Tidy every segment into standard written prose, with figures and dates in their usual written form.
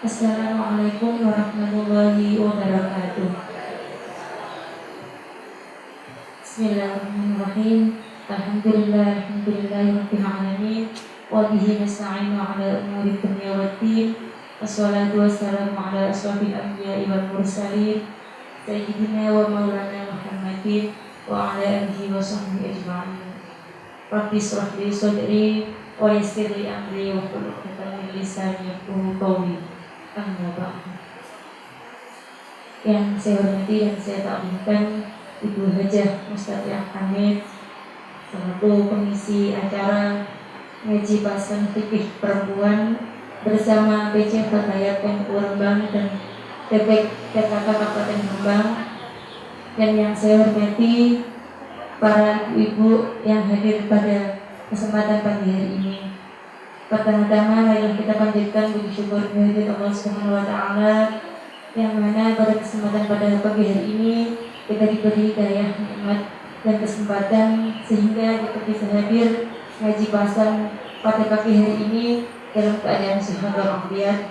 Assalamualaikum warahmatullahi wabarakatuh. Bismillahirrahmanirrahim. Alhamdulillahirabbil alamin. Wa bihi nasta'inu 'ala umuri dunya waddin. Wassalatu wassalamu 'ala asyrofil anbiya'i wal mursalin sayyidina wa maulana Muhammadin wa 'ala alihi wa sahbihi ajma'in. Rabbi shrah li sadri wa yassir li amri wa hlul 'uqdatam min lisani yafqahu qawli. Amma ba'du. Yang saya hormati dan saya taklimkan Ibu Hajah Mustaqiah Hamid selaku pengisi acara ngaji pasan fikih perempuan bersama PC Fatayat PMU Rembang dan PPK Kabupaten Rembang, dan yang saya hormati para ibu yang hadir pada kesempatan pagi hari ini. Pertama-tama marilah kita panjatkan puji syukur kehadirat Allah Subhanahu wa taala yang mana pada kesempatan pada pagi hari ini kita diberi hidayah, nikmat dan kesempatan sehingga kita bisa hadir ngaji pasang pada pagi hari ini dalam keadaan sehat walafiat.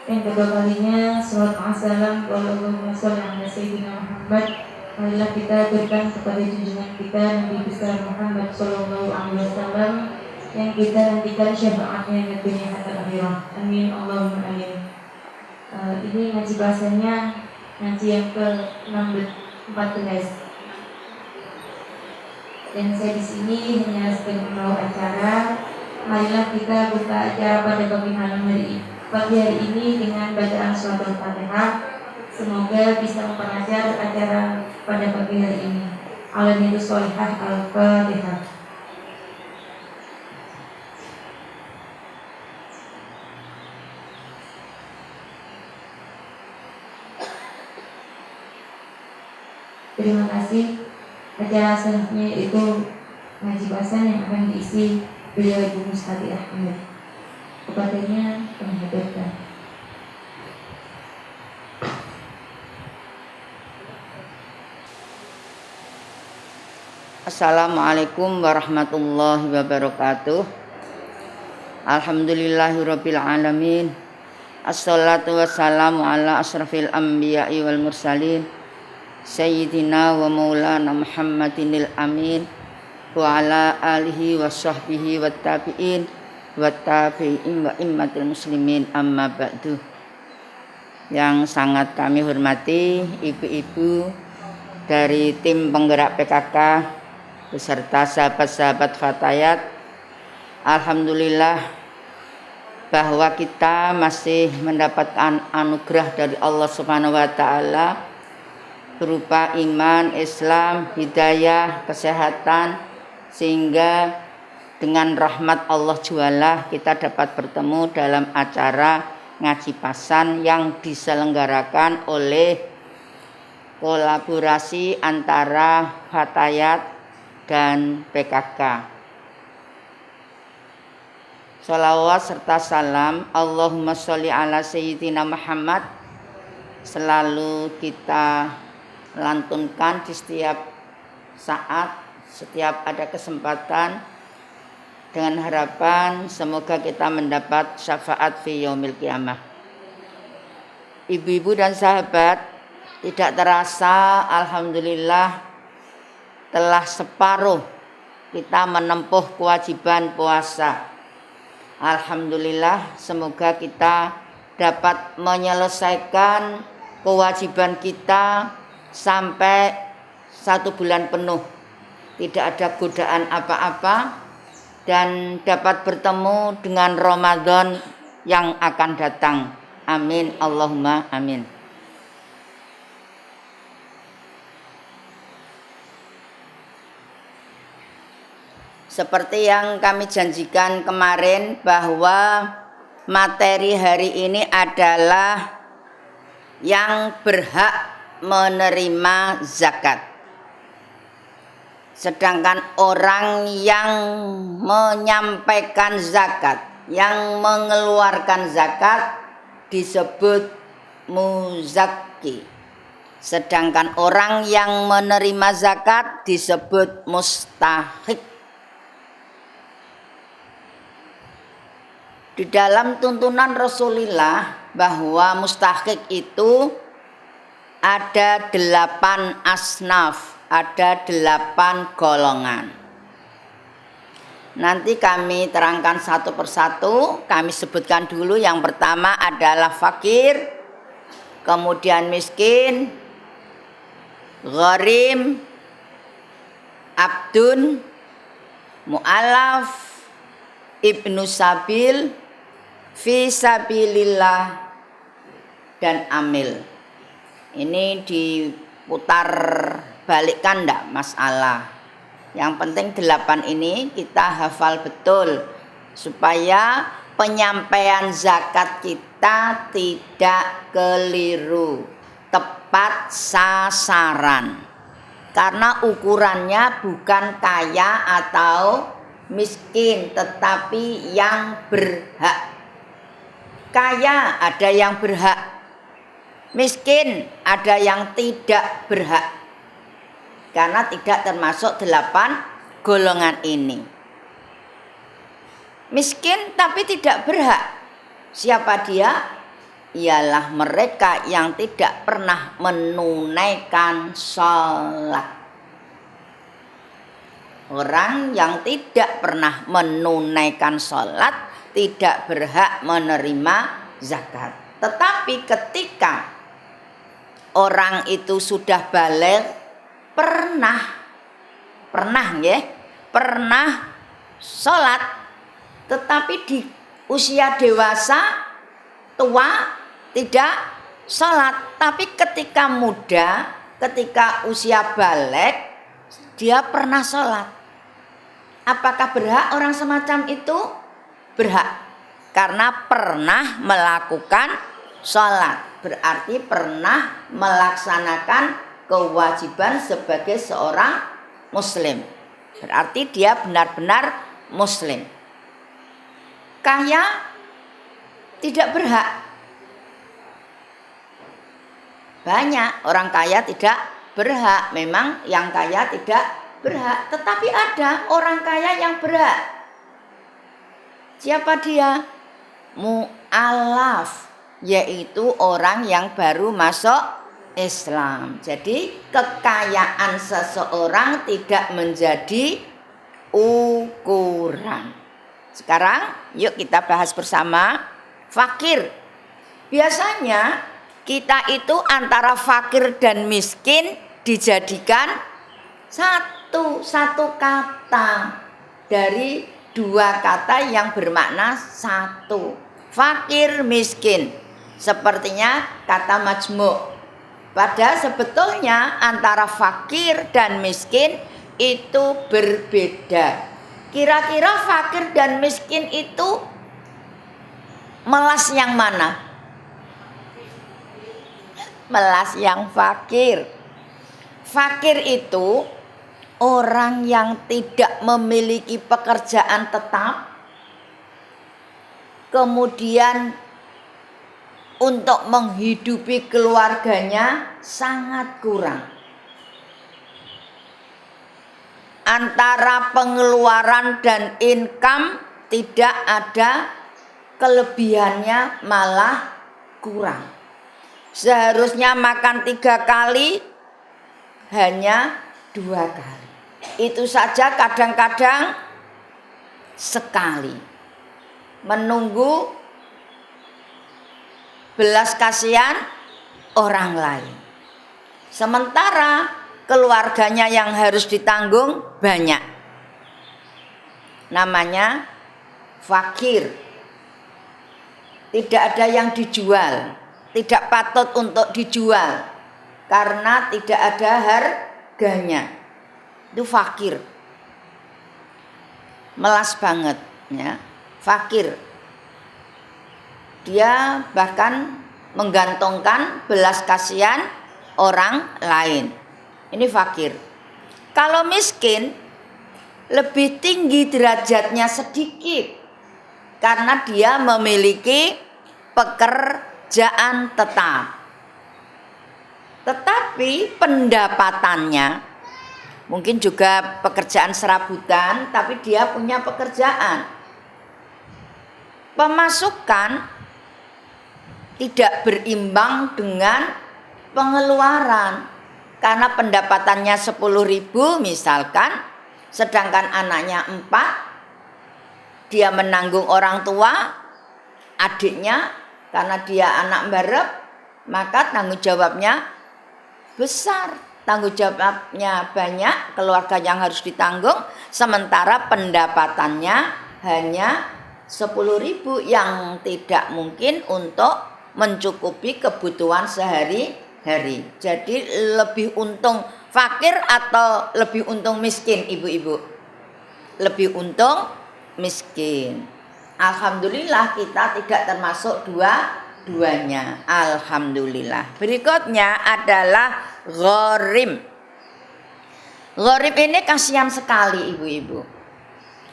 Yang kedua kalinya salawat wassalam Allahumma sholli ala sayyidina Muhammad. Marilah kita berikan kepada junjungan kita Nabi besar Muhammad sallallahu alaihi wasallam yang kita nantikan syafaatnya di dunia hatta akhirah. Amin Allahumma amin. Ini ngaji bahasanya ngaji yang ke-14, dan saya di sini hanya sebagai pembawa acara. Marilah kita buka acara pada pagi hari ini dengan bacaan surat Al-Fatihah. Semoga bisa memperancar acara pada pagi hari ini. Alhamdulillah sholihah Al-Fatihah. Terima kasih. Acara selanjutnya itu ngaji bahasan yang akan diisi beliau Ibu Mustaqiah Hamid. Kepadanya menghadapkan. Assalamualaikum warahmatullahi wabarakatuh. Alhamdulillahirabbil alamin. Assalatu wassalamu ala asyrafil anbiya'i wal mursalin sayyidina wa maulana Muhammadinil amin wa ala alihi wa sahbihi wat tabi'in wat tabi'in wa immatil muslimin, amma ba'du. Yang sangat kami hormati ibu-ibu dari tim penggerak PKK beserta sahabat-sahabat Fatayat, alhamdulillah bahwa kita masih mendapatkan anugerah dari Allah Subhanahu wa taala berupa iman, Islam, hidayah, kesehatan, sehingga dengan rahmat Allah jualah kita dapat bertemu dalam acara ngaji pasan yang diselenggarakan oleh kolaborasi antara Fatayat dan PKK. Sholawat serta salam Allahumma sholli ala sayyidina Muhammad selalu kita lantunkan di setiap saat, setiap ada kesempatan, dengan harapan semoga kita mendapat syafaat fi yaumil qiyamah. Ibu-ibu dan sahabat, tidak terasa alhamdulillah telah separuh kita menempuh kewajiban puasa. Alhamdulillah, semoga kita dapat menyelesaikan kewajiban kita sampai 1 bulan penuh, tidak ada godaan apa-apa, dan dapat bertemu dengan Ramadan yang akan datang. Amin Allahumma amin. Seperti yang kami janjikan kemarin bahwa materi hari ini adalah yang berhak menerima zakat. Sedangkan orang yang menyampaikan zakat, yang mengeluarkan zakat disebut muzakki. Sedangkan orang yang menerima zakat disebut mustahik. Di dalam tuntunan Rasulullah bahwa mustahik itu ada 8 asnaf, ada 8 golongan. Nanti kami terangkan satu persatu, kami sebutkan dulu. Yang pertama adalah fakir, kemudian miskin, gharim, abdun, mu'alaf, ibnu sabil, fi sabilillah, dan amil. Ini diputar balikkan enggak masalah. Yang penting 8 ini kita hafal betul supaya penyampaian zakat kita tidak keliru, tepat sasaran. Karena ukurannya bukan kaya atau miskin, tetapi yang berhak. Kaya ada yang berhak, miskin ada yang tidak berhak. Karena tidak termasuk 8 golongan ini. Miskin tapi tidak berhak. Siapa dia? Ialah mereka yang tidak pernah menunaikan sholat. Orang yang tidak pernah menunaikan sholat tidak berhak menerima zakat. Tetapi ketika orang itu sudah baligh, pernah sholat, tetapi di usia dewasa tua tidak sholat. Tapi ketika muda, ketika usia balik, dia pernah sholat. Apakah berhak orang semacam itu? Berhak, karena pernah melakukan sholat, berarti pernah melaksanakan kewajiban sebagai seorang muslim. Berarti dia benar-benar muslim. Kaya tidak berhak. Banyak orang kaya tidak berhak. Memang yang kaya tidak berhak, tetapi ada orang kaya yang berhak. Siapa dia? Mu'alaf, yaitu orang yang baru masuk Islam. Jadi kekayaan seseorang tidak menjadi ukuran. Sekarang yuk kita bahas bersama fakir. Biasanya kita itu antara fakir dan miskin dijadikan satu kata dari 2 kata yang bermakna satu. Fakir, miskin. Sepertinya kata majmu'. Padahal sebetulnya antara fakir dan miskin itu berbeda. Kira-kira fakir dan miskin itu melas yang mana? Melas yang fakir. Fakir itu orang yang tidak memiliki pekerjaan tetap, kemudian untuk menghidupi keluarganya sangat kurang. Antara pengeluaran dan income tidak ada kelebihannya, malah kurang. Seharusnya makan 3 kali, hanya 2 kali. Itu saja kadang-kadang sekali. Menunggu belas kasihan orang lain. Sementara keluarganya yang harus ditanggung banyak. Namanya fakir. Tidak ada yang dijual, tidak patut untuk dijual karena tidak ada harganya. Itu fakir. Melas banget ya, fakir. Dia bahkan menggantungkan belas kasihan orang lain. Ini fakir. Kalau miskin lebih tinggi derajatnya sedikit karena dia memiliki pekerjaan tetap. Tetapi pendapatannya mungkin juga pekerjaan serabutan, tapi dia punya pekerjaan. pemasukan tidak berimbang dengan pengeluaran. Karena pendapatannya 10.000 misalkan, sedangkan anaknya 4, dia menanggung orang tua, adiknya, karena dia anak barep, maka tanggung jawabnya besar. Tanggung jawabnya banyak, keluarga yang harus ditanggung, sementara pendapatannya hanya 10.000 yang tidak mungkin untuk mencukupi kebutuhan sehari-hari. Jadi lebih untung fakir atau lebih untung miskin, ibu-ibu? Lebih untung miskin. Alhamdulillah kita tidak termasuk dua-duanya. Alhamdulillah. Berikutnya adalah gharim. Gharim ini kasihan sekali, ibu-ibu.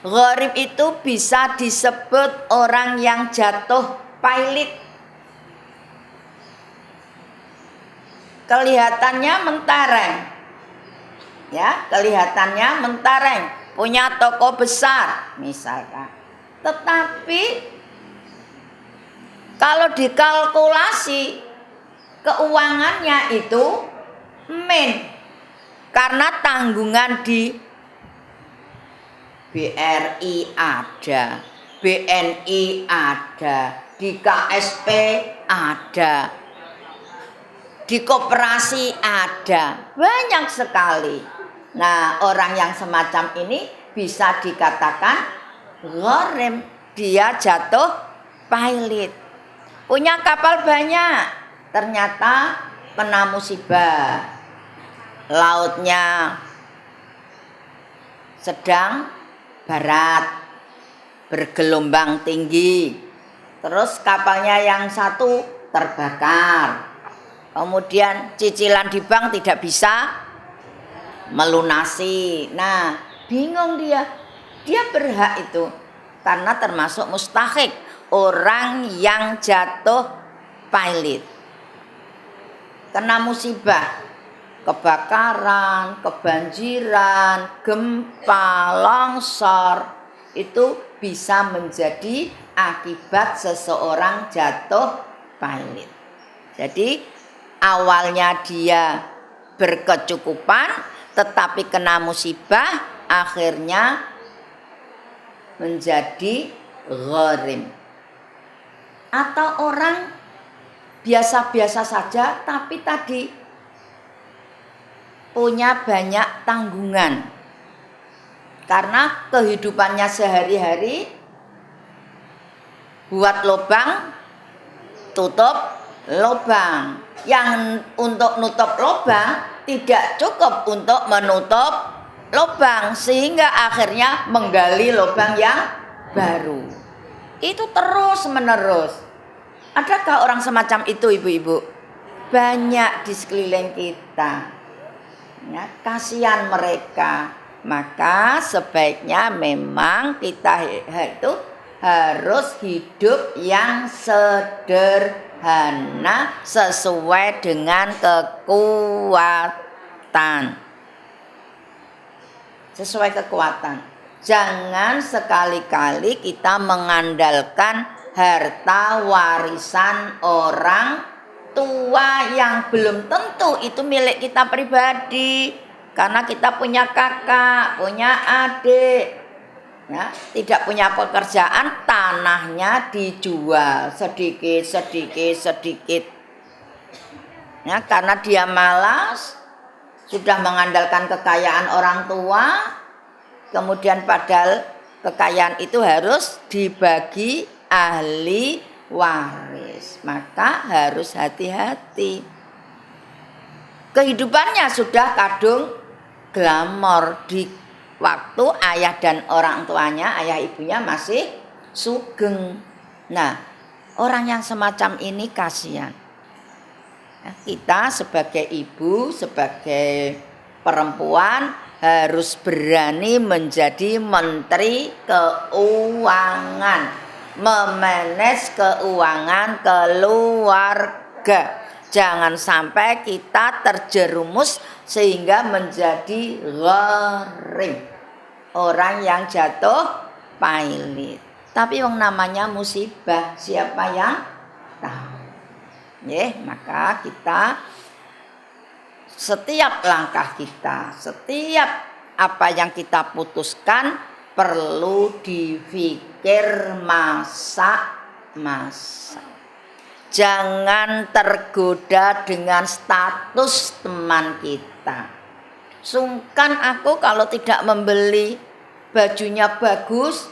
Gharim itu bisa disebut orang yang jatuh pailit. Kelihatannya mentereng. Ya, kelihatannya mentereng, punya toko besar misalkan. Tetapi kalau dikalkulasi keuangannya itu karena tanggungan di BRI ada, BNI ada, di KSP ada, di koperasi ada, banyak sekali. Nah, orang yang semacam ini bisa dikatakan gharim, dia jatuh pailit. Punya kapal banyak, ternyata kena musibah. Lautnya sedang barat, bergelombang tinggi. Terus kapalnya yang satu terbakar. Kemudian cicilan di bank tidak bisa melunasi. Nah, bingung dia. Dia berhak itu karena termasuk mustahik, orang yang jatuh pailit. Kena musibah, kebakaran, kebanjiran, gempa, longsor, itu bisa menjadi akibat seseorang jatuh pailit. Jadi awalnya dia berkecukupan, tetapi kena musibah, akhirnya menjadi gharim. Atau orang biasa-biasa saja, tapi tadi punya banyak tanggungan. Karena kehidupannya sehari-hari, buat lubang, tutup lubang. Yang untuk nutup lubang tidak cukup untuk menutup lubang, sehingga akhirnya menggali lubang yang baru. Itu terus menerus. Adakah orang semacam itu, ibu-ibu? Banyak di sekeliling kita. Ya, kasihan mereka. Maka sebaiknya memang kita itu harus hidup yang sederhana sesuai dengan kekuatan. Sesuai kekuatan. Jangan sekali-kali kita mengandalkan harta warisan orang tua yang belum tentu itu milik kita pribadi. Karena kita punya kakak, punya adik, ya, tidak punya pekerjaan, tanahnya dijual sedikit. Ya, karena dia malas, sudah mengandalkan kekayaan orang tua, kemudian padahal kekayaan itu harus dibagi ahli waris. Maka harus hati-hati. Kehidupannya sudah kadung glamor di waktu ayah dan orang tuanya, ayah ibunya masih sugeng. Nah, orang yang semacam ini kasihan. Kita sebagai ibu, sebagai perempuan harus berani menjadi menteri keuangan, memanage keuangan keluarga. Jangan sampai kita terjerumus sehingga menjadi gharim, orang yang jatuh pailit. Tapi yang namanya musibah, siapa yang tahu? Maka kita setiap langkah kita, setiap apa yang kita putuskan perlu dipikir masa-masa. Jangan tergoda dengan status teman kita. Sungkan aku kalau tidak membeli, bajunya bagus.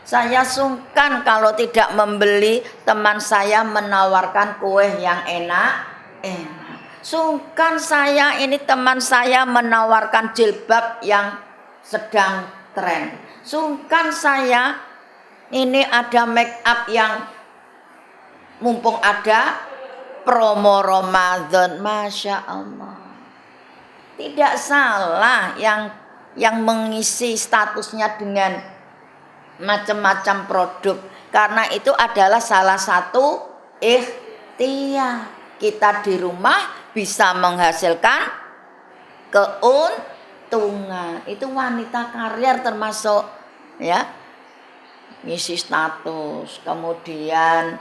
Saya sungkan kalau tidak membeli, teman saya menawarkan kue yang enak. Sungkan saya ini teman saya menawarkan jilbab yang sedang tren. Sungkan saya ini ada make up yang mumpung ada promo Ramadan. Masya Allah. Tidak salah yang mengisi statusnya dengan macam-macam produk, karena itu adalah salah satu ikhtiar kita di rumah bisa menghasilkan keuntungan. Itu wanita karier termasuk ya, ngisi status, kemudian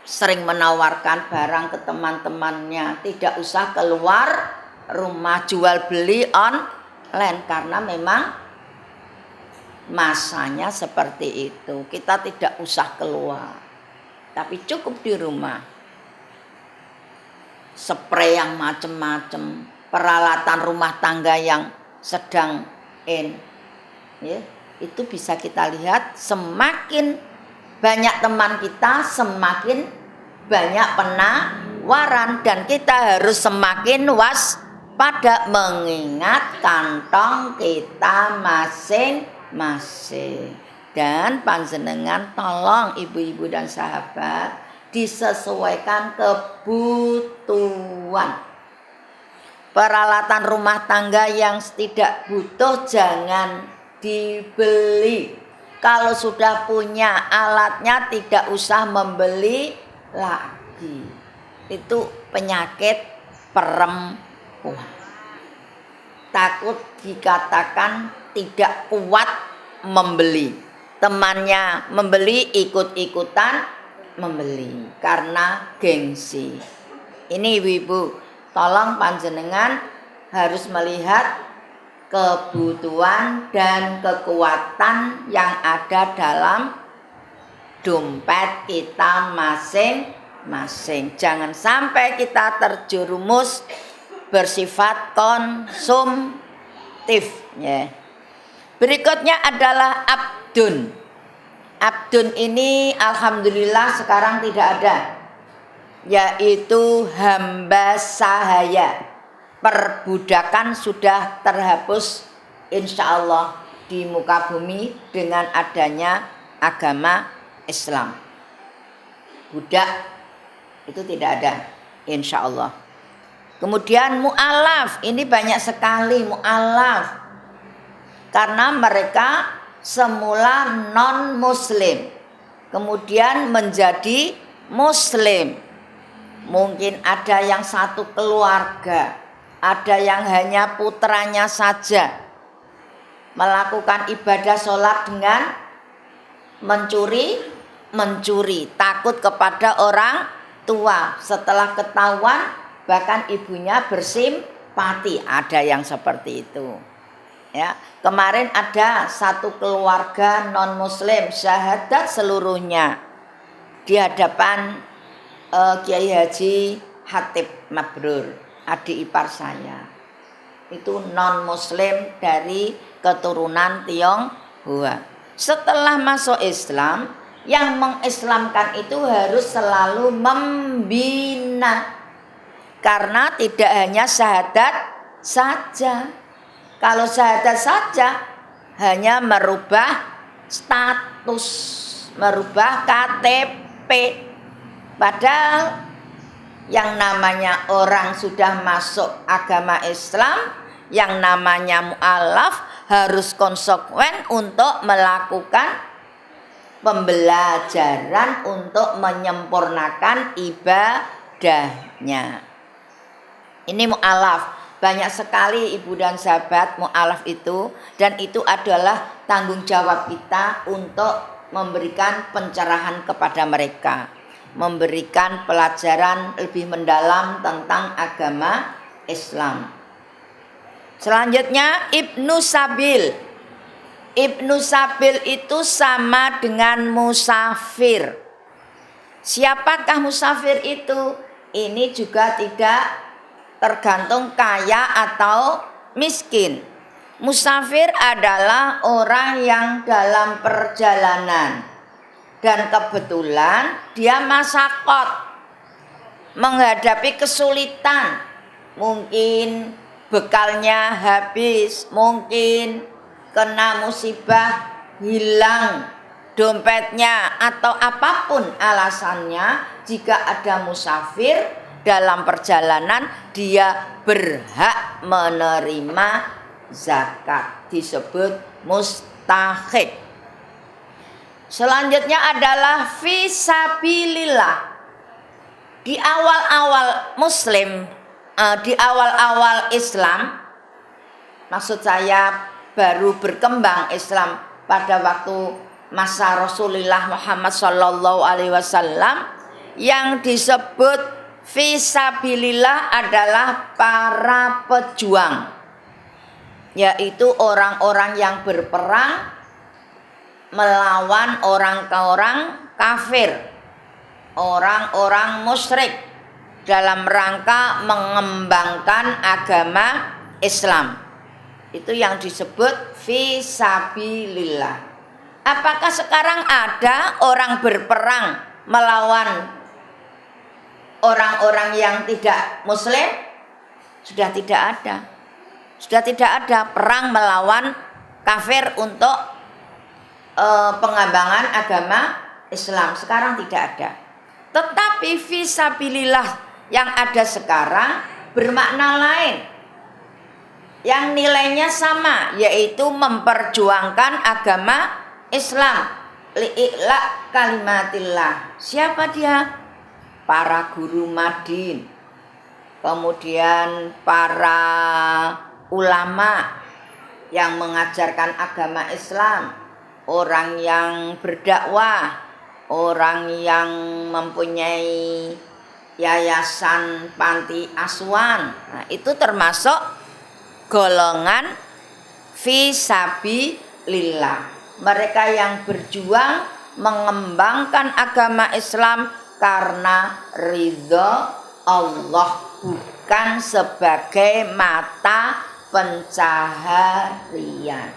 sering menawarkan barang ke teman-temannya, tidak usah keluar rumah, jual beli online, karena memang masanya seperti itu. Kita tidak usah keluar, tapi cukup di rumah. Spray yang macam-macam, peralatan rumah tangga yang sedang itu bisa kita lihat, semakin banyak teman kita, semakin banyak penawaran, dan kita harus semakin waspada mengingat kantong kita masing-masing. Dan panjenengan tolong ibu-ibu dan sahabat disesuaikan kebutuhan. Peralatan rumah tangga yang tidak butuh jangan dibeli. Kalau sudah punya alatnya tidak usah membeli lagi. Itu penyakit perempuan. Takut dikatakan tidak kuat membeli. Temannya membeli, ikut-ikutan membeli karena gengsi. Ini ibu-ibu, tolong panjenengan harus melihat kebutuhan dan kekuatan yang ada dalam dompet kita masing-masing. Jangan sampai kita terjerumus bersifat konsumtif. Berikutnya adalah abdun. Abdun ini alhamdulillah sekarang tidak ada, yaitu hamba sahaya. Perbudakan sudah terhapus insya Allah di muka bumi dengan adanya agama Islam. Budak itu tidak ada insya Allah. Kemudian mu'alaf, ini banyak sekali mu'alaf, karena mereka semula non muslim kemudian menjadi muslim. Mungkin ada yang satu keluarga, ada yang hanya putranya saja melakukan ibadah sholat dengan mencuri, takut kepada orang tua. Setelah ketahuan bahkan ibunya bersimpati, ada yang seperti itu. Ya, kemarin ada satu keluarga non muslim syahadat seluruhnya di hadapan Kiai Haji Hatib Mabrur, adik ipar saya. Itu non muslim dari keturunan Tionghoa. Setelah masuk Islam, yang mengislamkan itu harus selalu membina, karena tidak hanya syahadat saja. Kalau syahadat saja hanya merubah status, merubah KTP. Padahal yang namanya orang sudah masuk agama Islam, yang namanya mu'alaf harus konsekuen untuk melakukan pembelajaran untuk menyempurnakan ibadahnya. Ini mu'alaf. banyak sekali ibu dan sahabat mu'alaf itu, dan itu adalah tanggung jawab kita untuk memberikan pencerahan kepada mereka, memberikan pelajaran lebih mendalam tentang agama Islam. Selanjutnya Ibnu Sabil. Ibnu Sabil itu sama dengan musafir. Siapakah musafir itu? Ini juga tidak tergantung kaya atau miskin. Musafir adalah orang yang dalam perjalanan dan kebetulan dia masakot, menghadapi kesulitan. Mungkin bekalnya habis, mungkin kena musibah, hilang dompetnya, atau apapun alasannya. Jika ada musafir dalam perjalanan, dia berhak menerima zakat, disebut mustahik. Selanjutnya adalah fisabilillah. Di awal-awal Muslim, di awal-awal Islam, maksud saya baru berkembang Islam pada waktu masa Rasulullah Muhammad SAW, yang disebut fisabilillah adalah para pejuang, yaitu orang-orang yang berperang melawan orang-orang kafir, orang-orang musyrik, dalam rangka mengembangkan agama Islam. Itu yang disebut fisabilillah. Apakah sekarang ada orang berperang melawan orang-orang yang tidak muslim? Sudah tidak ada. Sudah tidak ada perang melawan kafir untuk pengembangan agama Islam. Sekarang tidak ada. Tetapi fisabilillah yang ada sekarang bermakna lain, yang nilainya sama, yaitu memperjuangkan agama Islam. Li'ila kalimatillah. Siapa dia? Para guru madin, kemudian para ulama yang mengajarkan agama Islam, orang yang berdakwah, orang yang mempunyai yayasan panti asuhan. Nah, itu termasuk golongan fisabilillah. Mereka yang berjuang mengembangkan agama Islam karena ridho Allah, bukan sebagai mata pencaharian.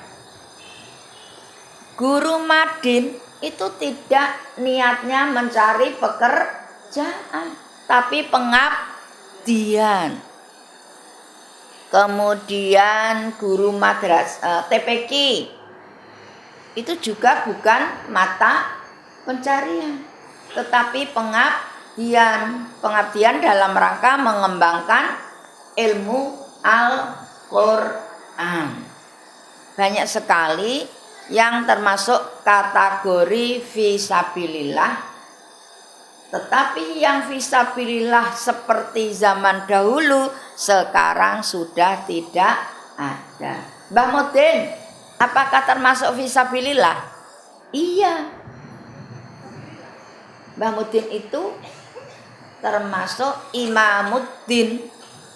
Guru madin itu tidak niatnya mencari pekerjaan, tapi pengabdian. Kemudian guru madrasah TPQ itu juga bukan mata pencarian, tetapi pengabdian dalam rangka mengembangkan ilmu Al-Quran. Banyak sekali yang termasuk kategori fisabilillah, tetapi yang fisabilillah seperti zaman dahulu sekarang sudah tidak ada. Mbah Mudin, apakah termasuk fisabilillah? Iya. Mbah Mudin itu termasuk Imamuddin.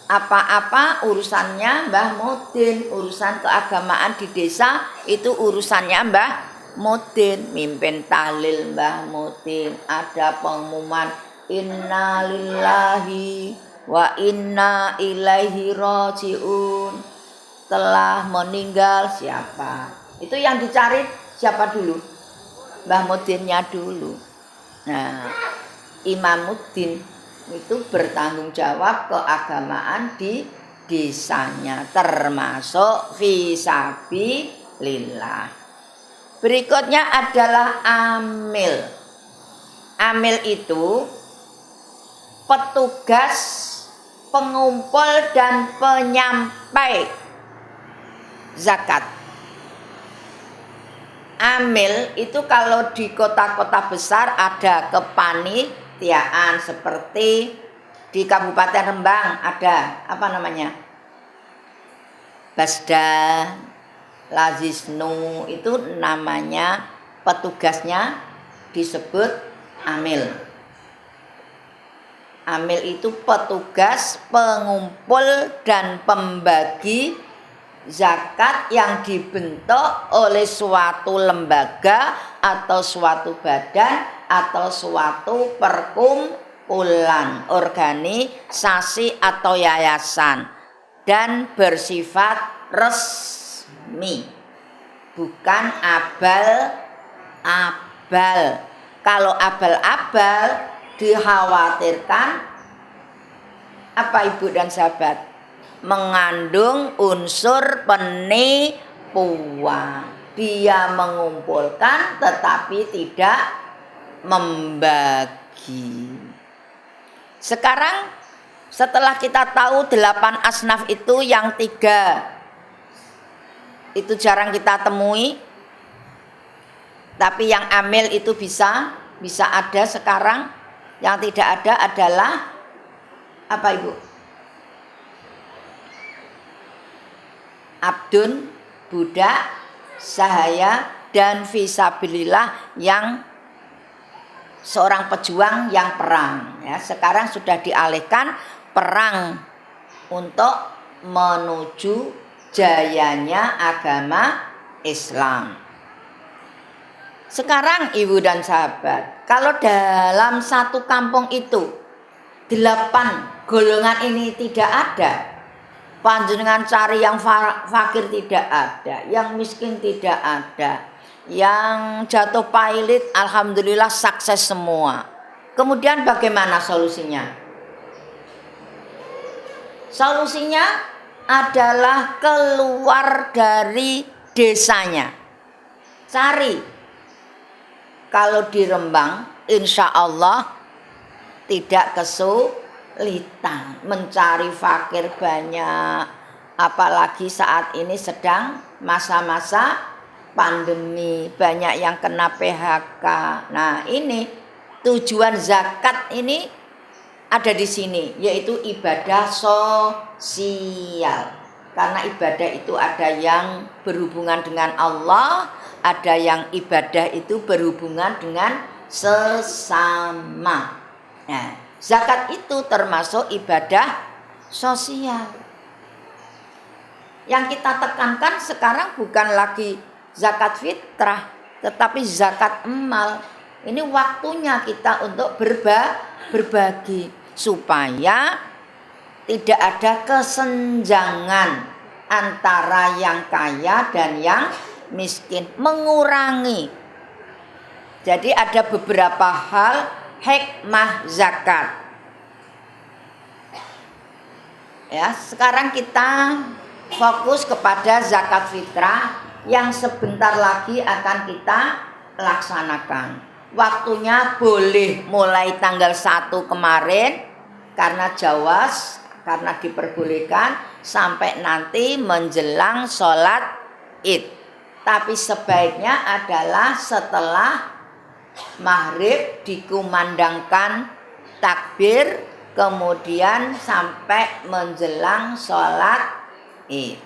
Apa-apa urusannya Mbah Mudin, urusan keagamaan di desa itu urusannya Mbah Mudin. Mimpin tahlil Mbah Mudin, ada pengumuman inna lillahi wa inna ilaihi rajiun, telah meninggal siapa. Itu yang dicari siapa dulu? Mbah Mudinnya dulu. Nah, Imamuddin itu bertanggung jawab keagamaan di desanya, termasuk fisabilillah. Berikutnya adalah amil. Amil itu petugas, pengumpul dan penyampai zakat. Amil itu kalau di kota-kota besar ada kepanitiaan, seperti di Kabupaten Rembang ada apa namanya? Basda, Lazisnu itu namanya petugasnya disebut amil. Amil itu petugas pengumpul dan pembagi zakat yang dibentuk oleh suatu lembaga atau suatu badan atau suatu perkumpulan, organisasi atau yayasan dan bersifat resmi, bukan abal-abal. Kalau abal-abal dikhawatirkan apa Ibu dan sahabat? Mengandung unsur penipuan. Dia mengumpulkan tetapi tidak membagi. Sekarang setelah kita tahu 8 asnaf itu, yang 3 itu jarang kita temui, tapi yang amil itu bisa ada sekarang. Yang tidak ada adalah apa Ibu? Abdun, budak, sahaya, dan fisabilillah yang seorang pejuang yang perang. Ya, sekarang sudah dialihkan perang untuk menuju jayanya agama Islam. Sekarang Ibu dan sahabat, kalau dalam satu kampung itu 8 golongan ini tidak ada, panjenengan cari yang fakir tidak ada, yang miskin tidak ada, yang jatuh pailit alhamdulillah sukses semua. Kemudian bagaimana solusinya? Solusinya adalah keluar dari desanya. Cari. Kalau di Rembang, insya Allah tidak kesulitan mencari fakir banyak. Apalagi saat ini sedang masa-masa pandemi, banyak yang kena PHK. Nah, ini tujuan zakat ini ada di sini, yaitu ibadah sosial. Karena ibadah itu ada yang berhubungan dengan Allah, ada yang ibadah itu berhubungan dengan sesama. Nah, zakat itu termasuk ibadah sosial. Yang kita tekankan sekarang bukan lagi zakat fitrah, tetapi zakat emal. Ini waktunya kita untuk berbagi supaya tidak ada kesenjangan antara yang kaya dan yang miskin, mengurangi. Jadi ada beberapa hal hikmah zakat. Ya, sekarang kita fokus kepada zakat fitrah yang sebentar lagi akan kita laksanakan. Waktunya boleh mulai tanggal 1 kemarin karena jawas, karena diperbolehkan sampai nanti menjelang sholat Id. Tapi sebaiknya adalah setelah maghrib dikumandangkan takbir, kemudian sampai menjelang sholat Id.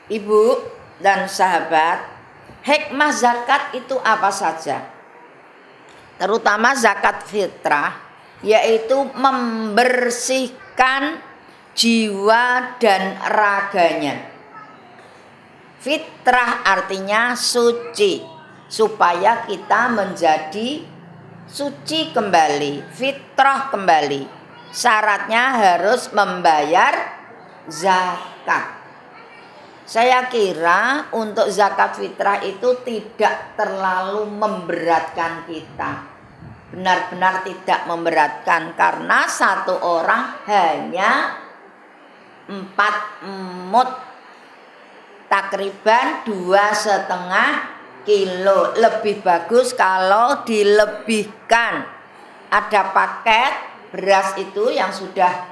Ibu dan sahabat, hikmah zakat itu apa saja? Terutama zakat fitrah, yaitu membersihkan jiwa dan raganya. Fitrah artinya suci, supaya kita menjadi suci kembali, fitrah kembali. Syaratnya harus membayar zakat. Saya kira untuk zakat fitrah itu tidak terlalu memberatkan kita. Benar-benar tidak memberatkan, karena satu orang hanya 4 mud, takriban 2,5 kilo. Lebih bagus kalau dilebihkan. Ada paket beras itu yang sudah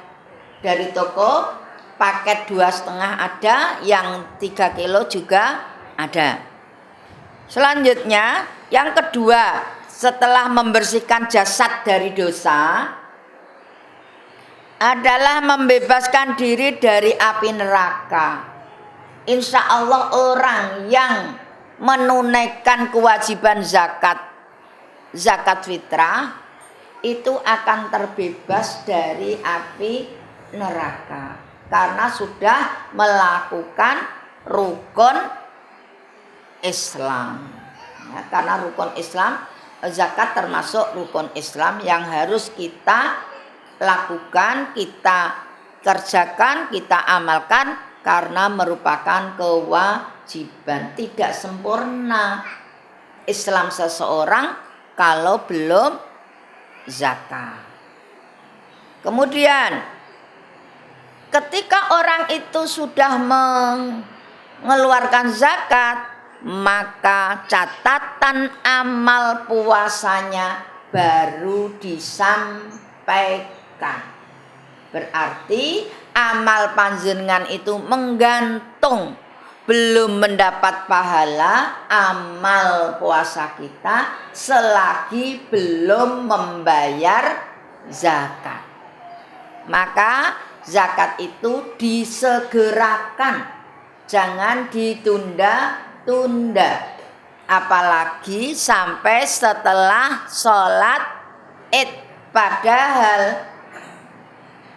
dari toko, paket 2,5 ada, yang 3 kilo juga ada. Selanjutnya, yang kedua, setelah membersihkan jasad dari dosa, adalah membebaskan diri dari api neraka. Insya Allah orang yang menunaikan kewajiban zakat fitrah itu akan terbebas dari api neraka karena sudah melakukan rukun Islam. Ya, karena rukun Islam, zakat termasuk rukun Islam yang harus kita lakukan, kita kerjakan, kita amalkan karena merupakan kewajiban. Tidak sempurna Islam seseorang kalau belum zakat. Kemudian ketika orang itu sudah mengeluarkan zakat, maka catatan amal puasanya baru disampaikan. Berarti amal panjenengan itu menggantung, belum mendapat pahala amal puasa kita selagi belum membayar zakat. Maka zakat itu disegerakan, jangan ditunda-tunda, apalagi sampai setelah sholat Id, padahal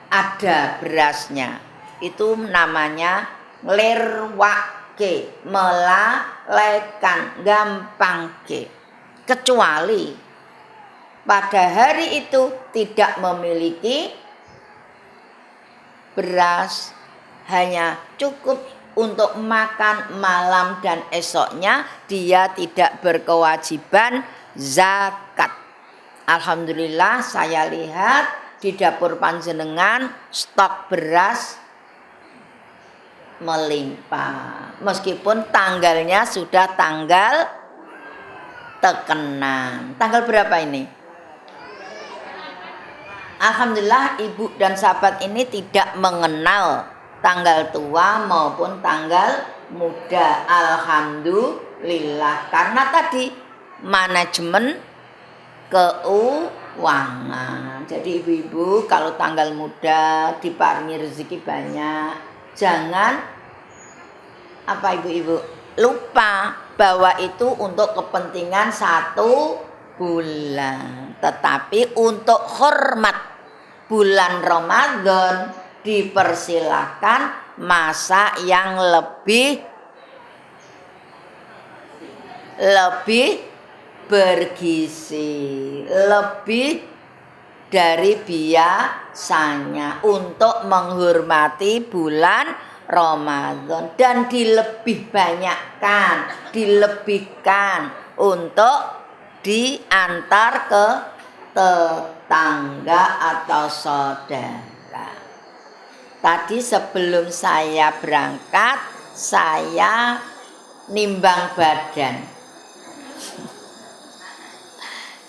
ada berasnya. Itu namanya lerwake, melalekan, gampangke. Kecuali pada hari itu tidak memiliki beras, hanya cukup untuk makan malam dan esoknya, dia tidak berkewajiban zakat. Alhamdulillah saya lihat di dapur panjenengan stok beras melimpah. Meskipun tanggalnya sudah tanggal tekenan. Tanggal berapa ini? Alhamdulillah ibu dan sahabat ini tidak mengenal tanggal tua maupun tanggal muda. Alhamdulillah, karena tadi manajemen keuangan. Jadi ibu-ibu kalau tanggal muda diparingi rezeki banyak, jangan apa ibu-ibu lupa bahwa itu untuk kepentingan 1 bulan. Tetapi untuk hormat bulan Ramadan dipersilakan masak yang lebih bergizi, lebih dari biasanya untuk menghormati bulan Ramadan, dan dilebihkan untuk diantar ke tetangga atau saudara. Tadi sebelum saya berangkat, saya nimbang badan.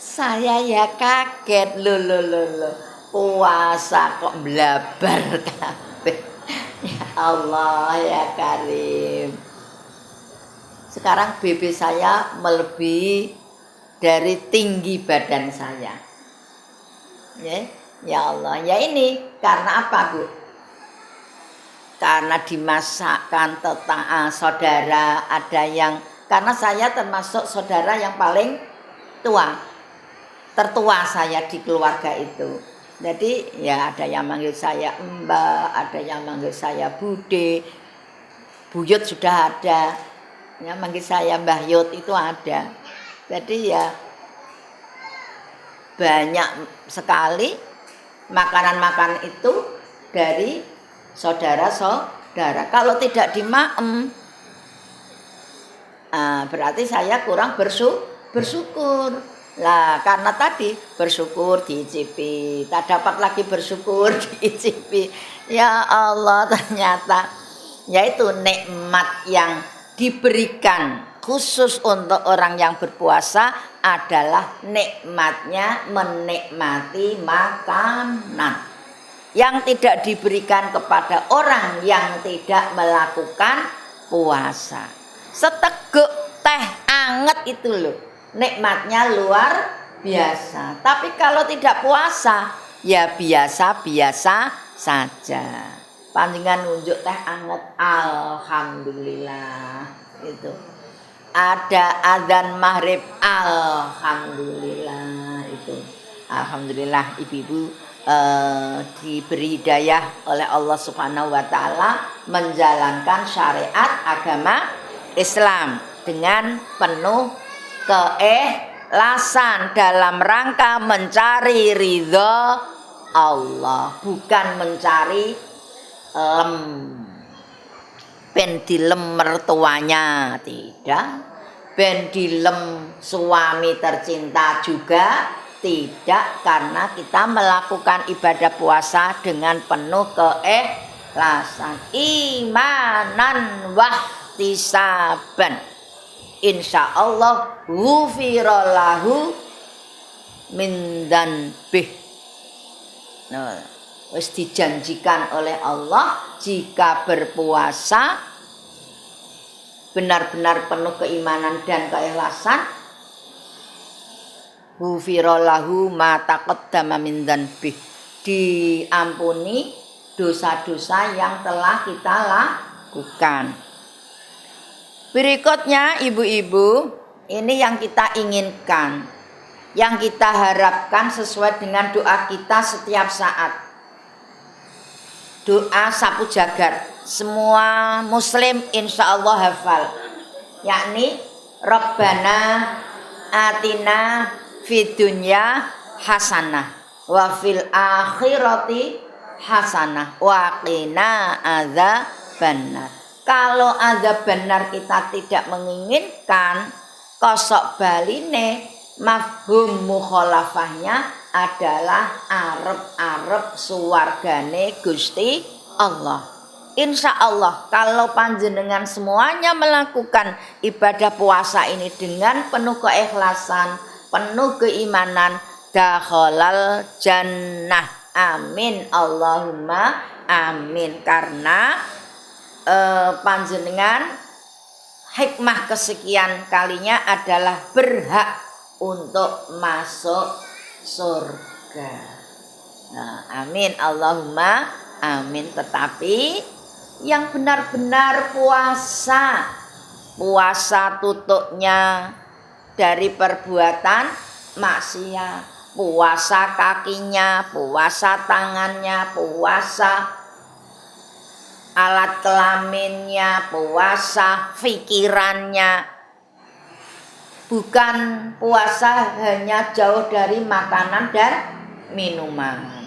Saya ya kaget, loh. Puasa kok blabar kabeh. Ya Allah ya Karim. Sekarang BB saya melebihi dari tinggi badan saya. Ya Allah, ya ini karena apa, Bu? Karena dimasakkan saudara, ada yang, karena saya termasuk saudara yang paling tua, tertua saya di keluarga itu. Jadi ya ada yang manggil saya Mbak, ada yang manggil saya Bude, Buyut sudah ada, yang manggil saya Mbah Yut itu ada. Jadi ya banyak sekali makanan-makanan itu dari saudara-saudara. Kalau tidak dimaem, berarti saya kurang bersyukur. Lah karena tadi bersyukur diicipi, tak dapat lagi bersyukur diicipi. Ya Allah, ternyata yaitu nikmat yang diberikan khusus untuk orang yang berpuasa adalah nikmatnya menikmati makanan yang tidak diberikan kepada orang yang tidak melakukan puasa. Seteguk teh anget itu loh, nikmatnya luar biasa. Tapi kalau tidak puasa, ya biasa-biasa saja. Panjenengan nunjuk teh anget, alhamdulillah. Itu. Ada adzan maghrib, alhamdulillah itu. Alhamdulillah ibu-ibu diberi hidayah oleh Allah Subhanahu wa taala menjalankan syariat agama Islam dengan penuh keikhlasan dalam rangka mencari ridha Allah, bukan mencari ben dilem mertuanya, tidak, ben dilem suami tercinta juga tidak, karena kita melakukan ibadah puasa dengan penuh keikhlasan, imanan wahtisaban. Insyaallah ghufira lahu min dzanbih. Nah, wis dijanjikan oleh Allah jika berpuasa benar-benar penuh keimanan dan keikhlasan, ghufira lahu ma taqaddama min dzanbih, diampuni dosa-dosa yang telah kita lakukan. Berikutnya ibu-ibu, ini yang kita inginkan, yang kita harapkan sesuai dengan doa kita setiap saat. Doa sapu jagat, semua muslim insya Allah hafal, yakni Rabbana atina fid dunya hasanah wa fil akhirati hasanah wa qina adzabannar. Kalau azab benar kita tidak menginginkan, kosok baline mafhum mukhalafahnya adalah arep-arep suwargane Gusti Allah. Insya Allah kalau panjenengan semuanya melakukan ibadah puasa ini dengan penuh keikhlasan, penuh keimanan, dakhalal jannah. Amin Allahumma amin. Karena panjenengan hikmah kesekian kalinya adalah berhak untuk masuk surga. Nah, amin Allahumma amin. Tetapi yang benar-benar puasa tutupnya dari perbuatan maksiat, puasa kakinya, puasa tangannya, puasa alat kelaminnya, puasa pikirannya, bukan puasa hanya jauh dari makanan dan minuman.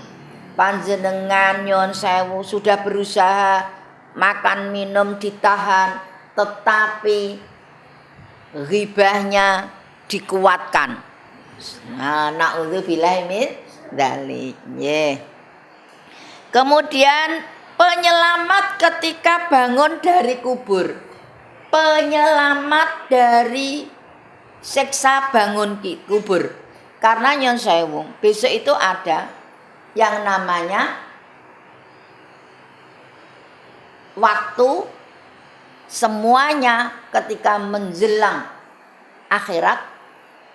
Panjenengan nyon sewu sudah berusaha makan minum ditahan, tetapi ghibahnya dikuatkan. Nah, na'udzubillahi min dzalik. Kemudian penyelamat ketika bangun dari kubur, penyelamat dari siksa bangun kubur. Karena nyon sewu besok itu ada yang namanya waktu semuanya ketika menjelang akhirat,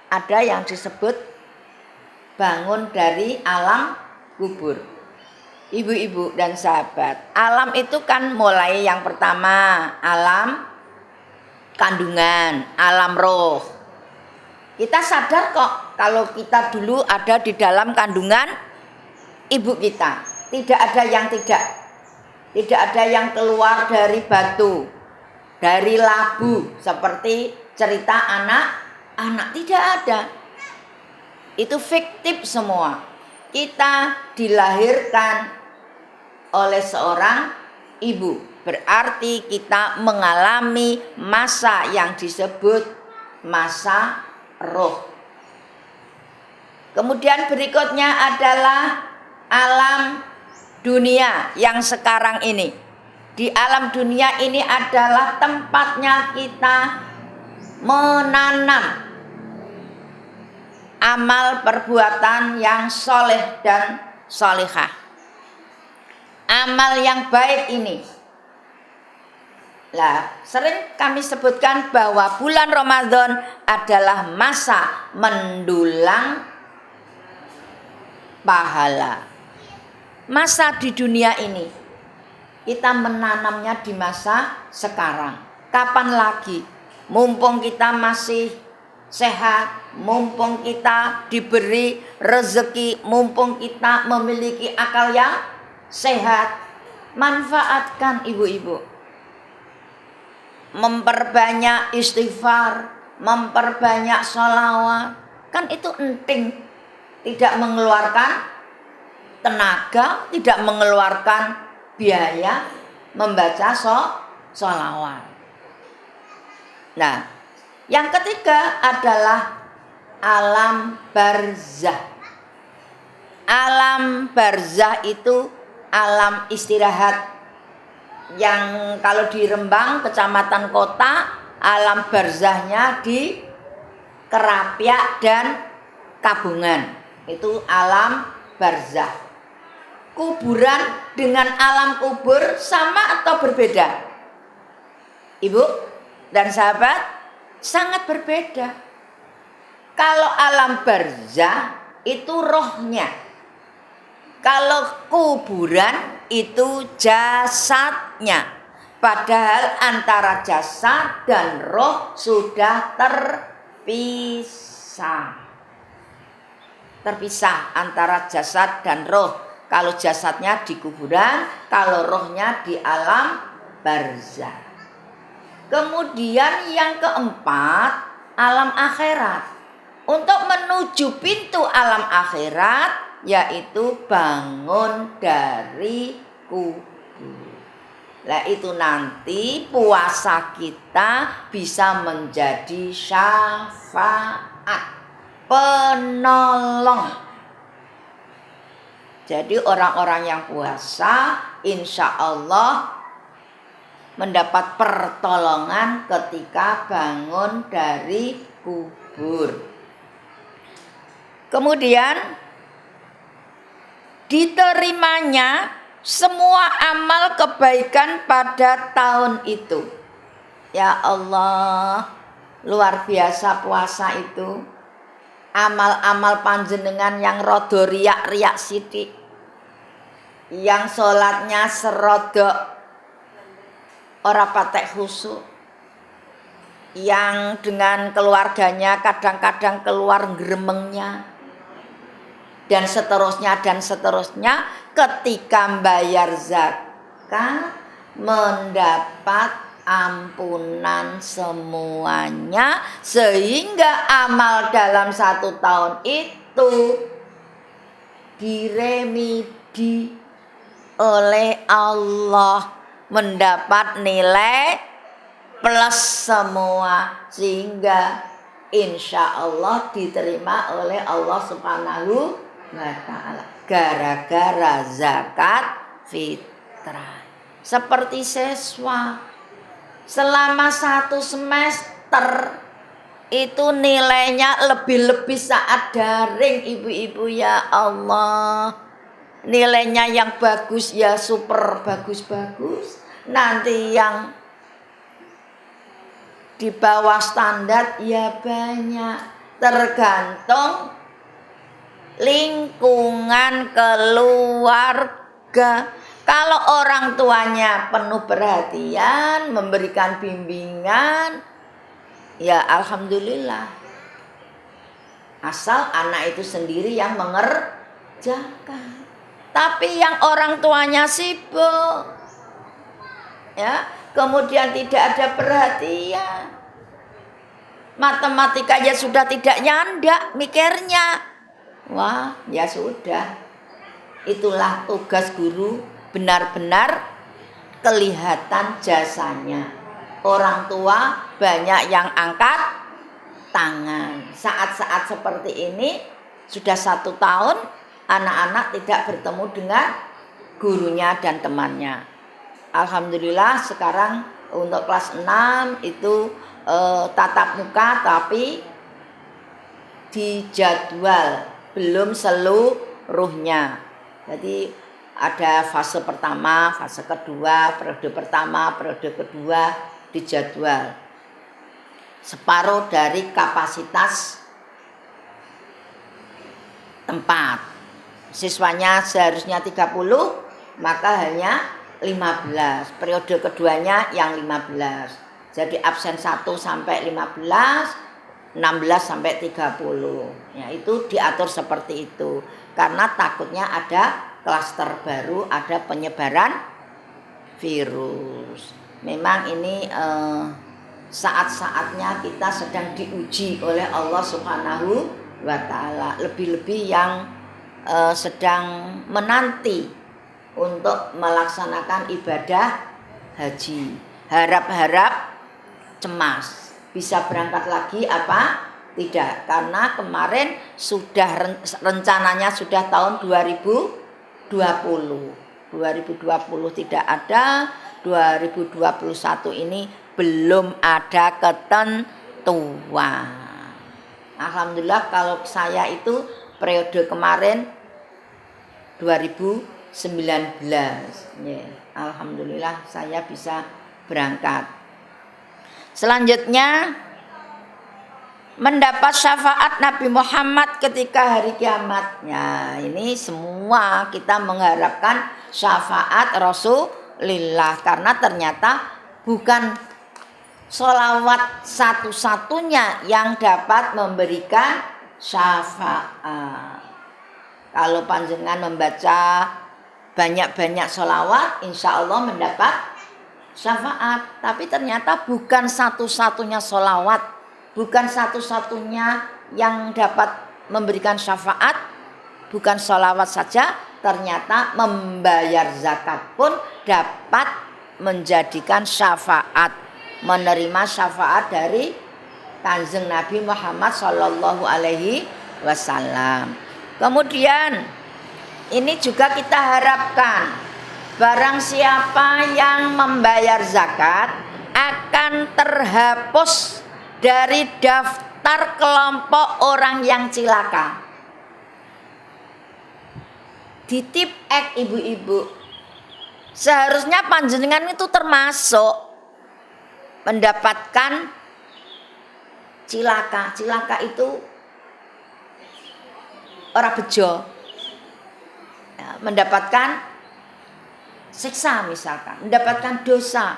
ada yang disebut bangun dari alam kubur. Ibu-ibu dan sahabat, alam itu kan mulai yang pertama alam kandungan, alam roh. Kita sadar kok kalau kita dulu ada di dalam kandungan ibu kita. Tidak ada yang tidak ada yang keluar dari batu, dari labu seperti cerita anak-anak, tidak ada. Itu fiktif semua. Kita dilahirkan oleh seorang ibu, berarti kita mengalami masa yang disebut masa roh. Kemudian berikutnya adalah alam dunia yang sekarang ini. Di alam dunia ini adalah tempatnya kita menanam amal perbuatan yang soleh dan solihah. Amal yang baik ini. Lah, sering kami sebutkan bahwa bulan Ramadan adalah masa mendulang pahala. masa di dunia ini. Kita menanamnya di masa sekarang. Kapan lagi? Mumpung kita masih sehat, mumpung kita diberi rezeki, mumpung kita memiliki akal yang sehat, manfaatkan ibu-ibu. Memperbanyak istighfar, memperbanyak sholawat, kan itu penting. Tidak mengeluarkan tenaga, tidak mengeluarkan biaya membaca sholawat. Nah, yang ketiga adalah alam barzah. Alam barzah itu alam istirahat. Yang kalau di Rembang, kecamatan kota, alam barzahnya di Kerapyak dan Kabungan. Itu alam barzah. Kuburan dengan alam kubur sama atau berbeda? Ibu dan sahabat, sangat berbeda. Kalau alam barzah itu rohnya. Kalau kuburan itu jasadnya. Padahal antara jasad dan roh sudah terpisah antara jasad dan roh. Kalau jasadnya di kuburan, kalau rohnya di alam barzah. Kemudian yang keempat, alam akhirat. Untuk menuju pintu alam akhirat, yaitu bangun dari kubur. Nah, itu nanti puasa kita bisa menjadi syafaat, penolong. Jadi orang-orang yang puasa insya Allah mendapat pertolongan ketika bangun dari kubur. Kemudian diterimanya semua amal kebaikan pada tahun itu. Ya Allah, luar biasa puasa itu. Amal-amal panjenengan yang rodo riak-riak sithik, yang sholatnya serodok ora patek khusyuk, yang dengan keluarganya kadang-kadang keluar gremengnya, dan seterusnya, ketika membayar zakat mendapat ampunan semuanya, sehingga amal dalam 1 tahun itu diremedi oleh Allah, mendapat nilai plus semua, sehingga insya Allah diterima oleh Allah Subhanahu wa ta'ala gara-gara zakat fitrah. Seperti siswa selama 1 semester itu nilainya lebih-lebih saat daring, ibu-ibu. Ya Allah, nilainya yang bagus ya super bagus-bagus, nanti yang di bawah standar ya banyak, tergantung lingkungan keluarga. Kalau orang tuanya penuh perhatian, memberikan bimbingan, ya alhamdulillah. Asal anak itu sendiri yang mengerjakan. Tapi yang orang tuanya sibuk, ya, kemudian tidak ada perhatian, matematika ya sudah tidak nyandak mikirnya, wah ya sudah. Itulah tugas guru, benar-benar kelihatan jasanya. Orang tua banyak yang angkat tangan. Saat-saat seperti ini sudah 1 tahun anak-anak tidak bertemu dengan gurunya dan temannya. Alhamdulillah sekarang untuk kelas 6 itu tatap muka, tapi dijadwal, belum seluruhnya. Jadi ada fase pertama, fase kedua, periode pertama, periode kedua dijadwal. Separuh dari kapasitas tempat. siswanya seharusnya 30, maka hanya 15. Periode keduanya yang 15. Jadi absen 1 sampai 15, 16 sampai 30. Ya, itu diatur seperti itu. Karena takutnya ada klaster baru, ada penyebaran virus. Memang ini saat-saatnya kita sedang diuji oleh Allah Subhanahu wa Ta'ala. Lebih-lebih yang sedang menanti untuk melaksanakan ibadah haji. Harap-harap cemas bisa berangkat lagi apa tidak, karena kemarin sudah rencananya sudah tahun 2020 tidak ada, 2021 ini belum ada ketentuan. Alhamdulillah kalau saya itu periode kemarin 2019 ya, alhamdulillah saya bisa berangkat. Selanjutnya mendapat syafaat Nabi Muhammad ketika hari kiamat. Ya, ini semua kita mengharapkan syafaat Rasulullah, karena ternyata bukan sholawat satu-satunya yang dapat memberikan syafaat. Kalau panjenengan membaca banyak-banyak sholawat, insya Allah mendapat syafaat. Tapi ternyata bukan satu-satunya sholawat, bukan satu-satunya yang dapat memberikan syafaat. Bukan sholawat saja, ternyata membayar zakat pun dapat menjadikan syafaat, menerima syafaat dari Kanjeng Nabi Muhammad Shallallahu Alaihi Wasallam. Kemudian ini juga kita harapkan barang siapa yang membayar zakat akan terhapus dari daftar kelompok orang yang cilaka. Ditip ibu-ibu, seharusnya panjenengan itu termasuk mendapatkan cilaka. Cilaka itu orang bejo, ya, mendapatkan siksa misalkan, mendapatkan dosa,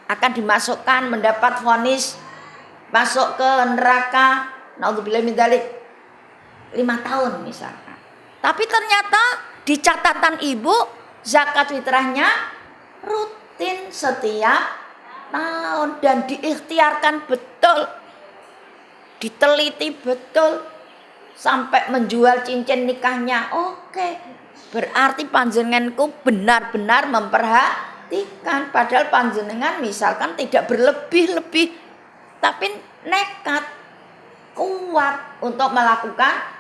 akan dimasukkan, mendapat vonis masuk ke neraka, naudzubillah min dzalik, 5 tahun misalkan. Tapi ternyata di catatan ibu zakat fitrahnya rutin setiap tahun dan diikhtiarkan betul, diteliti betul sampai menjual cincin nikahnya. Oke, berarti panjenenganku benar-benar memperhatikan. Padahal panjenengan misalkan tidak berlebih-lebih, tapi nekat, kuat untuk melakukan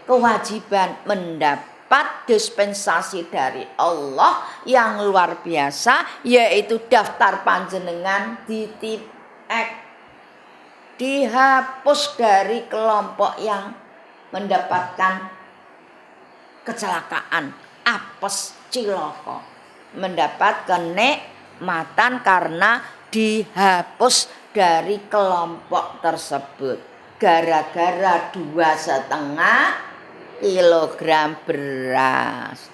kewajiban, mendapat dispensasi dari Allah yang luar biasa, yaitu daftar panjenengan ditipek, dihapus dari kelompok yang mendapatkan kecelakaan, apes, cilaka, mendapat kenikmatan karena dihapus dari kelompok tersebut gara-gara 2,5 kilogram beras.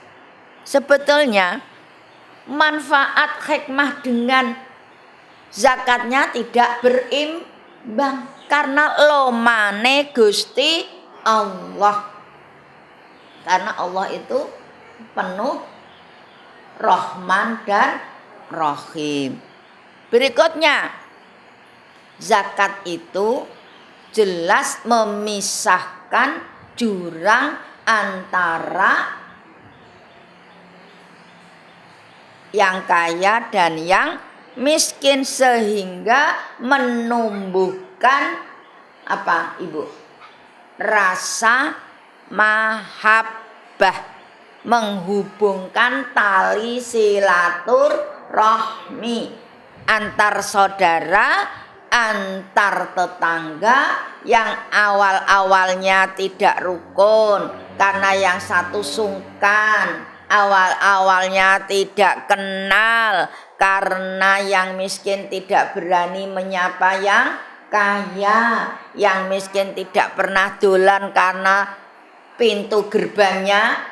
Sebetulnya manfaat hikmah dengan zakatnya tidak berimbang, karena lomane Gusti Allah. Karena Allah itu penuh Rahman dan Rahim. Berikutnya, zakat itu jelas memisahkan jurang antara yang kaya dan yang miskin, sehingga menumbuhkan apa, Ibu? Rasa mahabbah, menghubungkan tali silaturahmi antar saudara, antar tetangga yang awal-awalnya tidak rukun karena yang satu sungkan, awal-awalnya tidak kenal karena yang miskin tidak berani menyapa yang kaya, yang miskin tidak pernah dolan karena pintu gerbangnya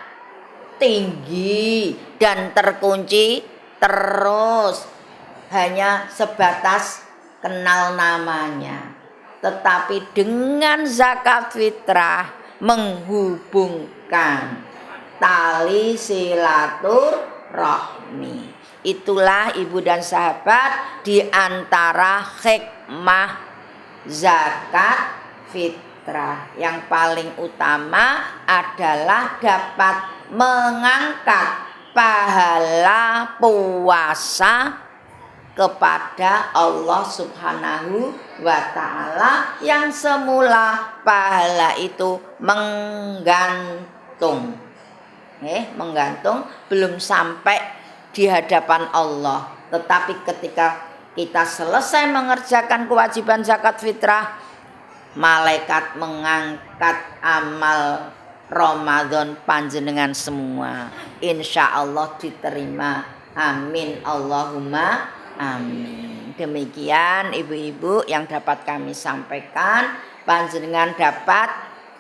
tinggi dan terkunci terus, hanya sebatas kenal namanya. Tetapi dengan zakat fitrah menghubungkan tali silaturahmi. Itulah ibu dan sahabat di antara hikmah zakat fitrah. Yang paling utama adalah dapat mengangkat pahala puasa kepada Allah Subhanahu wa ta'ala, yang semula pahala itu menggantung. Menggantung belum sampai di hadapan Allah. Tetapi ketika kita selesai mengerjakan kewajiban zakat fitrah, malaikat mengangkat amal Ramadan panjenengan semua. Insya Allah diterima. Amin Allahumma amin. Demikian ibu-ibu yang dapat kami sampaikan. Panjenengan dapat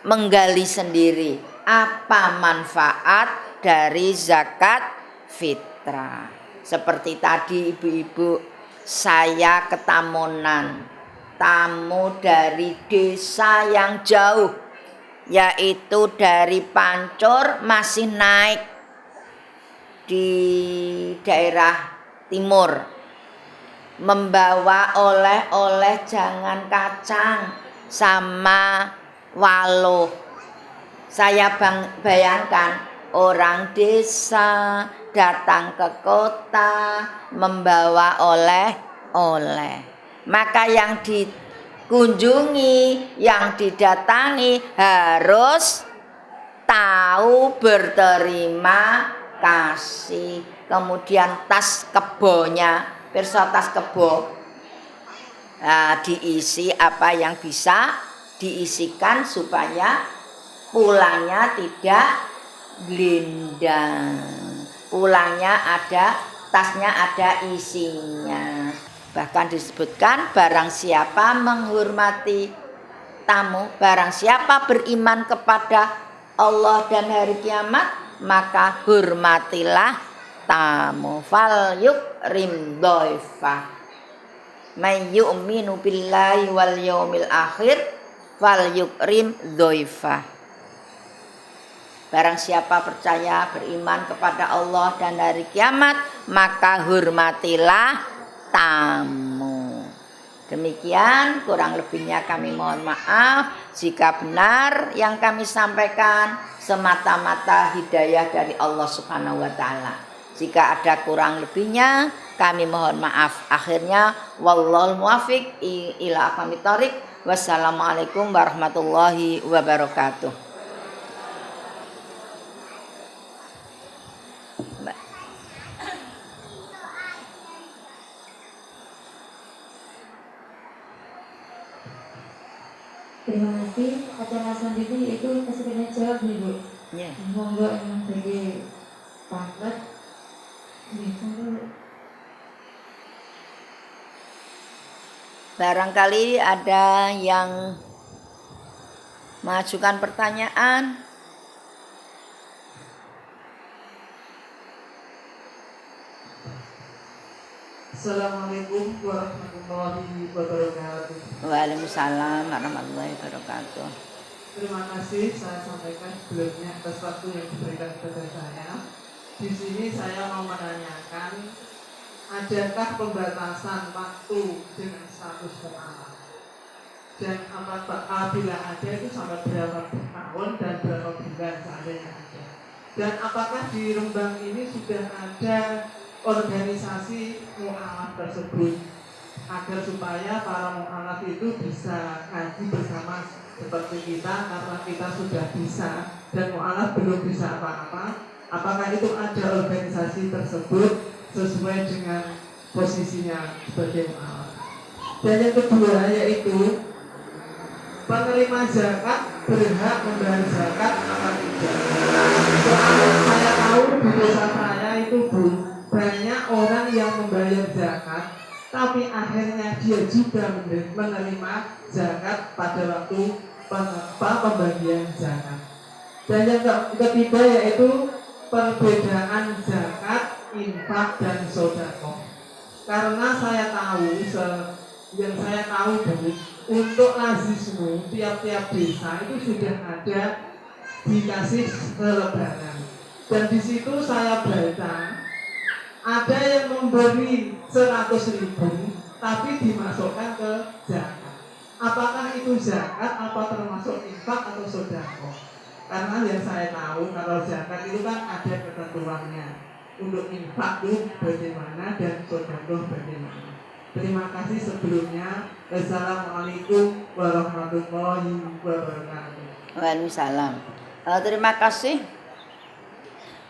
menggali sendiri apa manfaat dari zakat fitrah. Seperti tadi ibu-ibu, saya ke Tamunan, tamu dari desa yang jauh, yaitu dari Pancur, masih naik di daerah timur, membawa oleh-oleh jangan kacang sama walo. Saya bayangkan orang desa datang ke kota membawa oleh-oleh. Maka yang dikunjungi, yang didatangi harus tahu berterima kasih. Kemudian tas kebonya, pirsa tas kebo, diisi apa yang bisa diisikan supaya pulangnya tidak glindang. Pulangnya ada, tasnya ada isinya. Bahkan disebutkan barang siapa menghormati tamu, barang siapa beriman kepada Allah dan hari kiamat, maka hormatilah tamu. Fal yukrim dhaifah. May yu'minu billahi wal yaumil akhir fal yukrim dhaifah. Barang siapa percaya beriman kepada Allah dan hari kiamat, maka hormatilah tamu. Demikian, kurang lebihnya kami mohon maaf. Jika benar yang kami sampaikan, semata-mata hidayah dari Allah Subhanahu wa ta'ala. Jika ada kurang lebihnya, kami mohon maaf. Akhirnya, wallahul muwaffiq ila aqwamit thoriq. Wassalamualaikum warahmatullahi wabarakatuh. Terima kasih. Acara selanjutnya itu kasih tanya jawab nih Bu. Yeah. Monggo yang bagi pamflet. Barangkali ada yang mengajukan pertanyaan. Assalamualaikum warahmatullahi wabarakatuh. Waalaikumsalam warahmatullahi wabarakatuh. Terima kasih saya sampaikan sebelumnya atas waktu yang diberikan kepada saya. Di sini saya mau menanyakan, adakah pembatasan waktu dengan status mu'alaf? Dan apabila ada itu sampai berapa tahun dan berapa bulan seandainya ada? Dan apakah di Rembang ini sudah ada organisasi mu'alaf tersebut agar supaya para mu'alaf itu bisa ngaji bersama seperti kita, karena kita sudah bisa dan mu'alaf belum bisa apa-apa? Apakah itu ada organisasi tersebut sesuai dengan posisinya sebagai mu'alaf? Dan yang kedua yaitu penerima zakat berhak membayar zakat apa tidak? Soalnya saya tahu di desa saya itu Bu, banyak orang yang membayar zakat, tapi akhirnya dia juga menerima zakat pada waktu pembagian zakat. Dan yang ketiga yaitu perbedaan zakat, infak, dan sedekah. Karena saya tahu, yang saya tahu dari untuk nazisme tiap-tiap desa itu sudah ada dikasih selebaran. Dan di situ saya baca ada yang memberi 100.000 tapi dimasukkan ke zakat. Apakah itu zakat? Apa termasuk infak atau sedekah? Karena yang saya tahu kalau zakat itu kan ada ketentuannya. Untuk infak itu bagaimana dan sedekah bagaimana. Terima kasih sebelumnya. Wassalamualaikum warahmatullahi wabarakatuh. Waalaikumsalam. Terima kasih.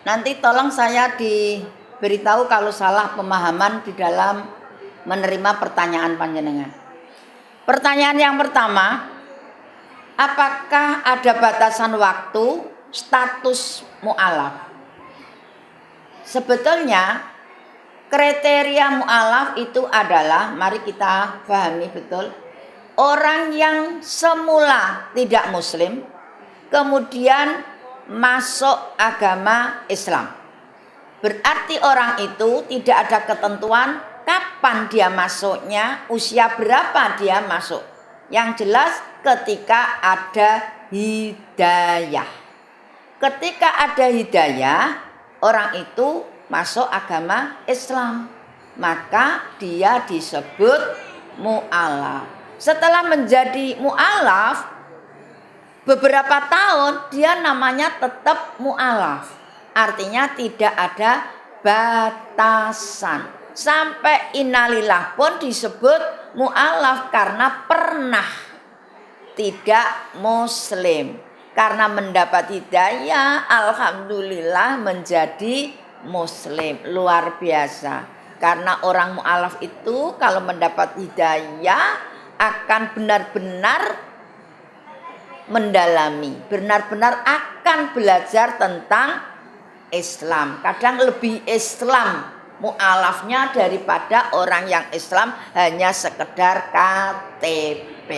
Nanti tolong saya diberitahu kalau salah pemahaman di dalam menerima pertanyaan panjenengan. Pertanyaan yang pertama, apakah ada batasan waktu status mu'alaf? Sebetulnya kriteria mu'alaf itu adalah, mari kita pahami betul, orang yang semula tidak muslim kemudian masuk agama Islam. Berarti orang itu tidak ada ketentuan kapan dia masuknya, usia berapa dia masuk. Yang jelas ketika ada hidayah. Ketika ada hidayah, orang itu masuk agama Islam. Maka dia disebut mu'alaf. Setelah menjadi mu'alaf, beberapa tahun dia namanya tetap mu'alaf. Artinya tidak ada batasan. Sampai innalillah pun disebut mu'alaf karena pernah tidak muslim. Karena mendapat hidayah, alhamdulillah menjadi muslim. Luar biasa. Karena orang mu'alaf itu kalau mendapat hidayah akan benar-benar mendalami, benar-benar akan belajar tentang Islam. Kadang lebih Islam mu'alafnya daripada orang yang Islam hanya sekedar KTP.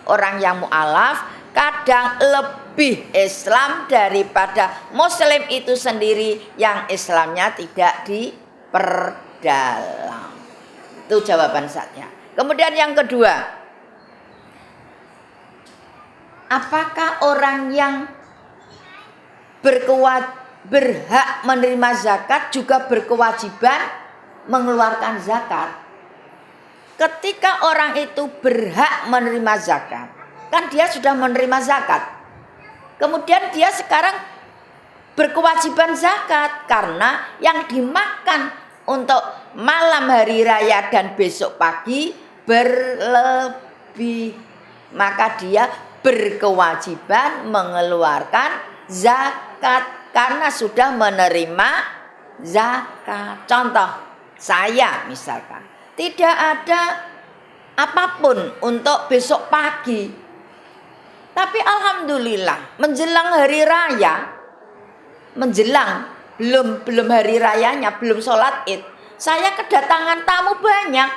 Orang yang mu'alaf kadang lebih Islam daripada muslim itu sendiri yang Islamnya tidak diperdalam. Itu jawaban saya. Kemudian yang kedua, apakah orang yang berhak menerima zakat juga berkewajiban mengeluarkan zakat? Ketika orang itu berhak menerima zakat, kan dia sudah menerima zakat. Kemudian dia sekarang berkewajiban zakat karena yang dimakan untuk malam hari raya dan besok pagi berlebih. Maka dia berkewajiban mengeluarkan zakat karena sudah menerima zakat. Contoh, saya misalkan tidak ada apapun untuk besok pagi. Tapi alhamdulillah menjelang hari raya, belum hari rayanya, belum sholat Id, saya kedatangan tamu banyak.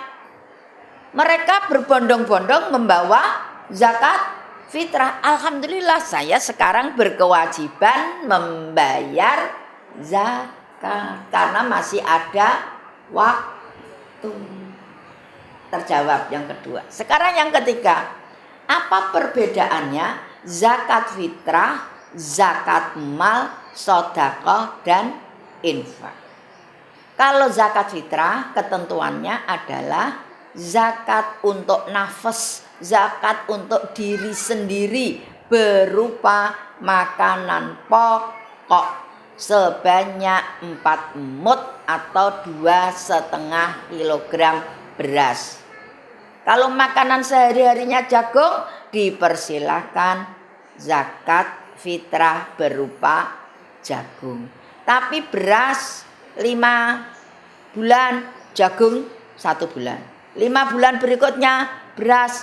Mereka berbondong-bondong membawa zakat fitrah. Alhamdulillah saya sekarang berkewajiban membayar zakat karena masih ada waktu. Terjawab yang kedua. Sekarang yang ketiga, apa perbedaannya zakat fitrah, zakat mal, sedekah dan infak? Kalau zakat fitrah ketentuannya adalah zakat untuk nafas, zakat untuk diri sendiri berupa makanan pokok sebanyak 4 mud atau 2,5 kilogram beras. Kalau makanan sehari-harinya jagung, dipersilahkan zakat fitrah berupa jagung. Tapi beras 5 bulan, jagung 1 bulan. 5 bulan berikutnya beras,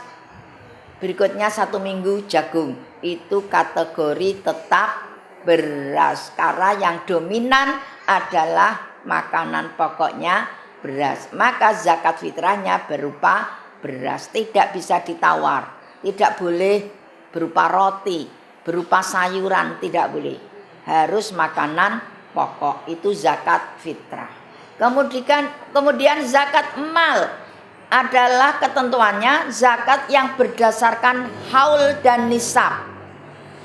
berikutnya 1 minggu jagung. Itu kategori tetap beras karena yang dominan adalah makanan pokoknya beras. Maka zakat fitrahnya berupa beras, tidak bisa ditawar, tidak boleh berupa roti, berupa sayuran tidak boleh. Harus makanan pokok, itu zakat fitrah. Kemudian zakat mal adalah ketentuannya zakat yang berdasarkan haul dan nisab.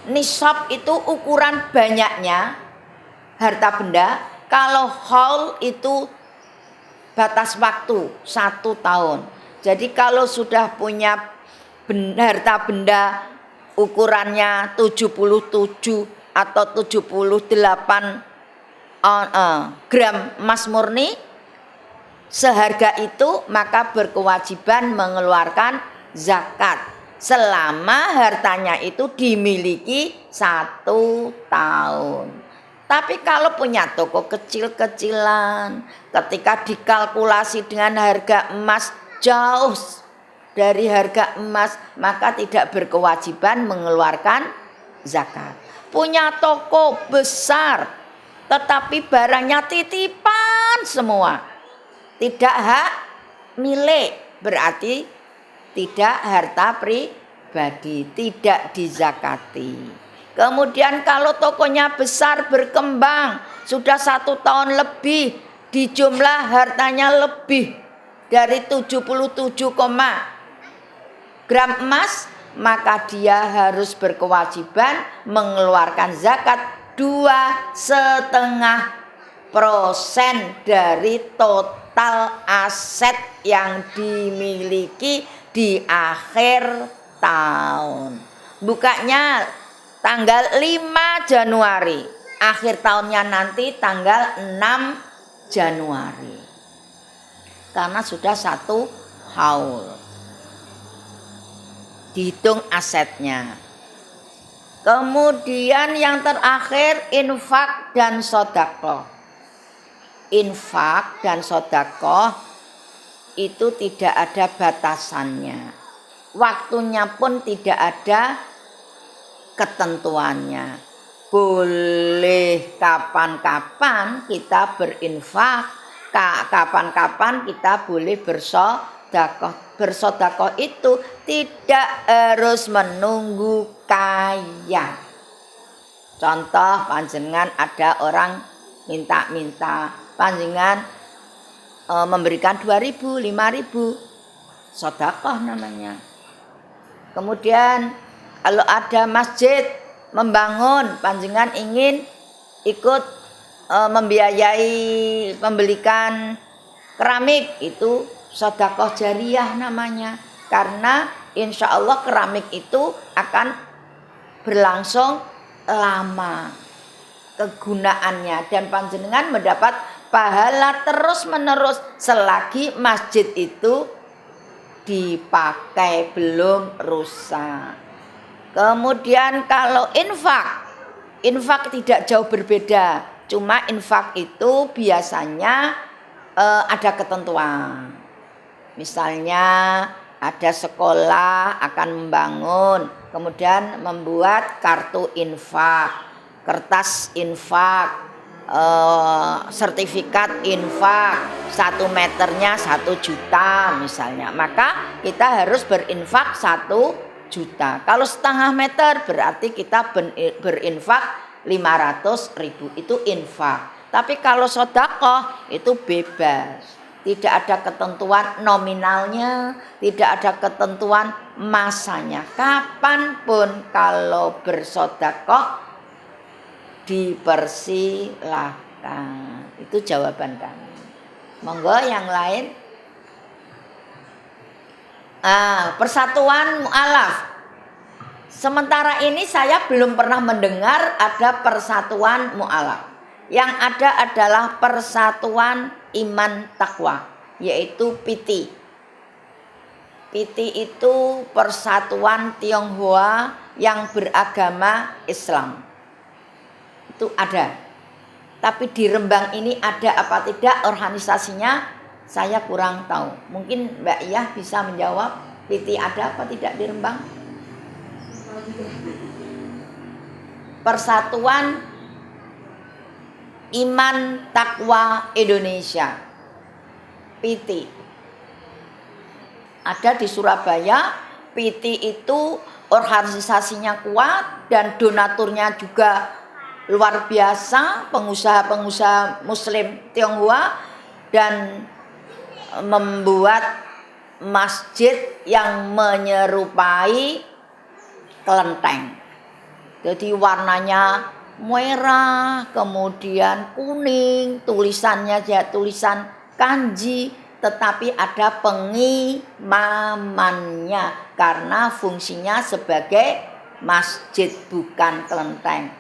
Nisab itu ukuran banyaknya harta benda. Kalau haul itu batas waktu 1 tahun. Jadi kalau sudah punya harta benda ukurannya 77 atau 78 gram emas murni seharga itu, maka berkewajiban mengeluarkan zakat selama hartanya itu dimiliki 1 tahun. Tapi kalau punya toko kecil-kecilan, ketika dikalkulasi dengan harga emas jauh dari harga emas, maka tidak berkewajiban mengeluarkan zakat. Punya toko besar, tetapi barangnya titipan semua, tidak hak milik, berarti tidak harta pribadi, tidak dizakati. Kemudian kalau tokonya besar berkembang, sudah 1 tahun lebih, di jumlah hartanya lebih dari 77, gram emas, maka dia harus berkewajiban mengeluarkan zakat 2,5% dari total aset yang dimiliki di akhir tahun. Bukanya tanggal 5 Januari, akhir tahunnya nanti tanggal 6 Januari. Karena sudah 1 haul. Dihitung asetnya. Kemudian yang terakhir infak dan sedekah. Infak dan sedekah itu tidak ada batasannya. Waktunya pun tidak ada ketentuannya. Boleh kapan-kapan kita berinfak, kapan-kapan kita boleh bersedekah. Bersedekah itu tidak harus menunggu kaya. Contoh, panjenengan ada orang minta-minta, panjenengan memberikan 2.000, 5.000, sedekah namanya. Kemudian kalau ada masjid membangun, panjenengan ingin ikut membiayai pembelikan keramik, itu sedekah jariyah namanya. Karena insya Allah keramik itu akan berlangsung lama kegunaannya dan panjenengan mendapat pahala terus menerus selagi masjid itu dipakai belum rusak. Kemudian kalau infak tidak jauh berbeda, cuma infak itu biasanya ada ketentuan. Misalnya ada sekolah akan membangun, kemudian membuat kartu infak, kertas infak, sertifikat infak, 1 meternya 1 juta misalnya, maka kita harus berinfak 1 juta. Kalau setengah meter berarti kita berinfak 500.000, itu infak. Tapi kalau sedekah itu bebas, tidak ada ketentuan nominalnya, tidak ada ketentuan masanya. Kapanpun kalau bersedekah dipersilahkan. Itu jawaban kami. Monggo yang lain. Persatuan mu'alaf. Sementara ini saya belum pernah mendengar ada persatuan mu'alaf. Yang ada adalah persatuan iman takwa, yaitu PT. PT itu persatuan Tionghoa yang beragama Islam. Itu ada. Tapi di Rembang ini ada apa tidak organisasinya? Saya kurang tahu. Mungkin Mbak Iyah bisa menjawab, PT ada apa tidak di Rembang? Persatuan Iman Takwa Indonesia, PT. Ada di Surabaya. PT itu organisasinya kuat dan donaturnya juga luar biasa, pengusaha-pengusaha Muslim Tionghoa, dan membuat masjid yang menyerupai kelenteng. Jadi warnanya merah, kemudian kuning, tulisannya ya tulisan kanji, tetapi ada pengimamannya karena fungsinya sebagai masjid bukan kelenteng.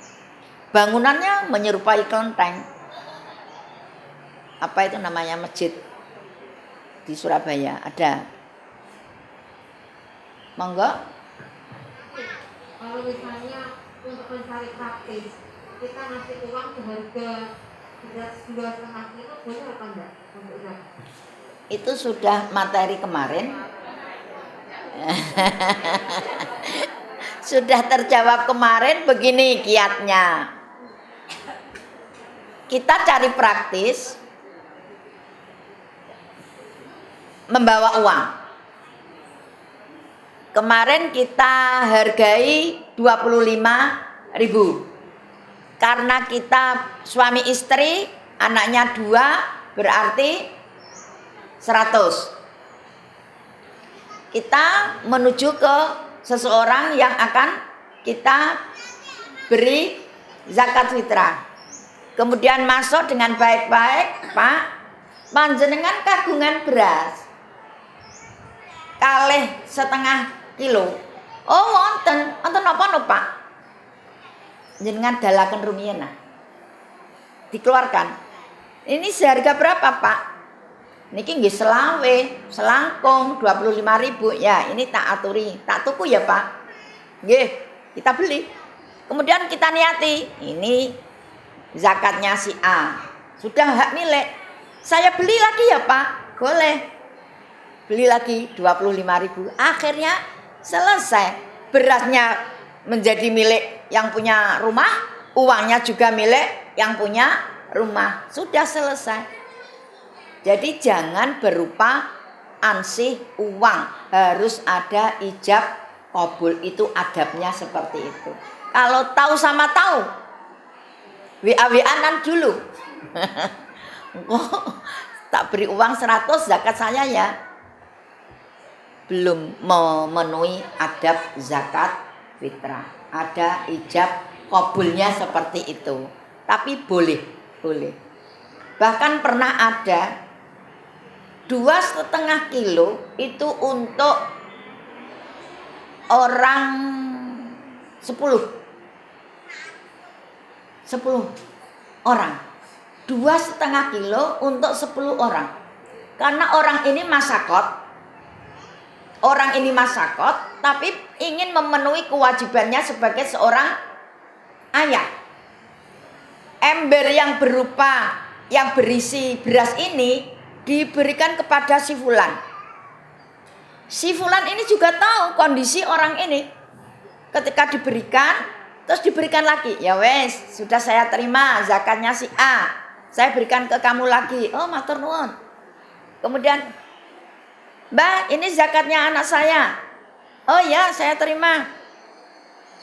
Bangunannya menyerupai kelenteng. Apa itu namanya masjid di Surabaya? Ada. Monggo. Kalau misalnya untuk mencari praktis, kita ngasih uang seharga beras 2,5 kilo, boleh apa enggak untuk zakat? Itu sudah materi kemarin. Sudah terjawab kemarin. Begini kiatnya. Kita cari praktis, membawa uang. Kemarin kita hargai 25.000. Karena kita suami istri, anaknya 2, berarti 100. Kita menuju ke seseorang yang akan kita beri zakat fitrah. Kemudian masuk dengan baik-baik, Pak, panjenengan kagungan beras kalih 1/2 kilo. Oh wonten napa no Pak? Jenengan dalaken rumiyin nah. Dikeluarkan. Ini seharga berapa Pak? Niki nggih selawe, selangkung 25.000. Ya, ini tak aturi, tak tuku ya Pak. Nggih, kita beli. Kemudian kita niati, ini zakatnya si A. Sudah hak milik. Saya beli lagi ya Pak. Boleh. Beli lagi 25.000. Akhirnya selesai. Berasnya menjadi milik yang punya rumah, uangnya juga milik yang punya rumah. Sudah selesai. Jadi jangan berupa ansih uang, harus ada ijab qabul. Itu adabnya seperti itu. Kalau tahu sama tahu, WA-WA-an dulu. Tak beri uang 100 zakat saya ya. Belum memenuhi adab zakat fitrah. Ada ijab qabulnya seperti itu. Tapi boleh. Bahkan pernah ada 2,5 kilo itu untuk orang 10 orang. 2,5 kilo untuk 10 orang. Karena orang ini masakot, tapi ingin memenuhi kewajibannya sebagai seorang ayah. Ember yang berisi beras ini diberikan kepada si fulan. Si fulan ini juga tahu kondisi orang ini. Ketika diberikan, terus diberikan lagi. Ya wes, sudah saya terima zakatnya si A. Saya berikan ke kamu lagi. Oh, matur nuwun. Kemudian, Mbak, ini zakatnya anak saya. Oh ya, saya terima.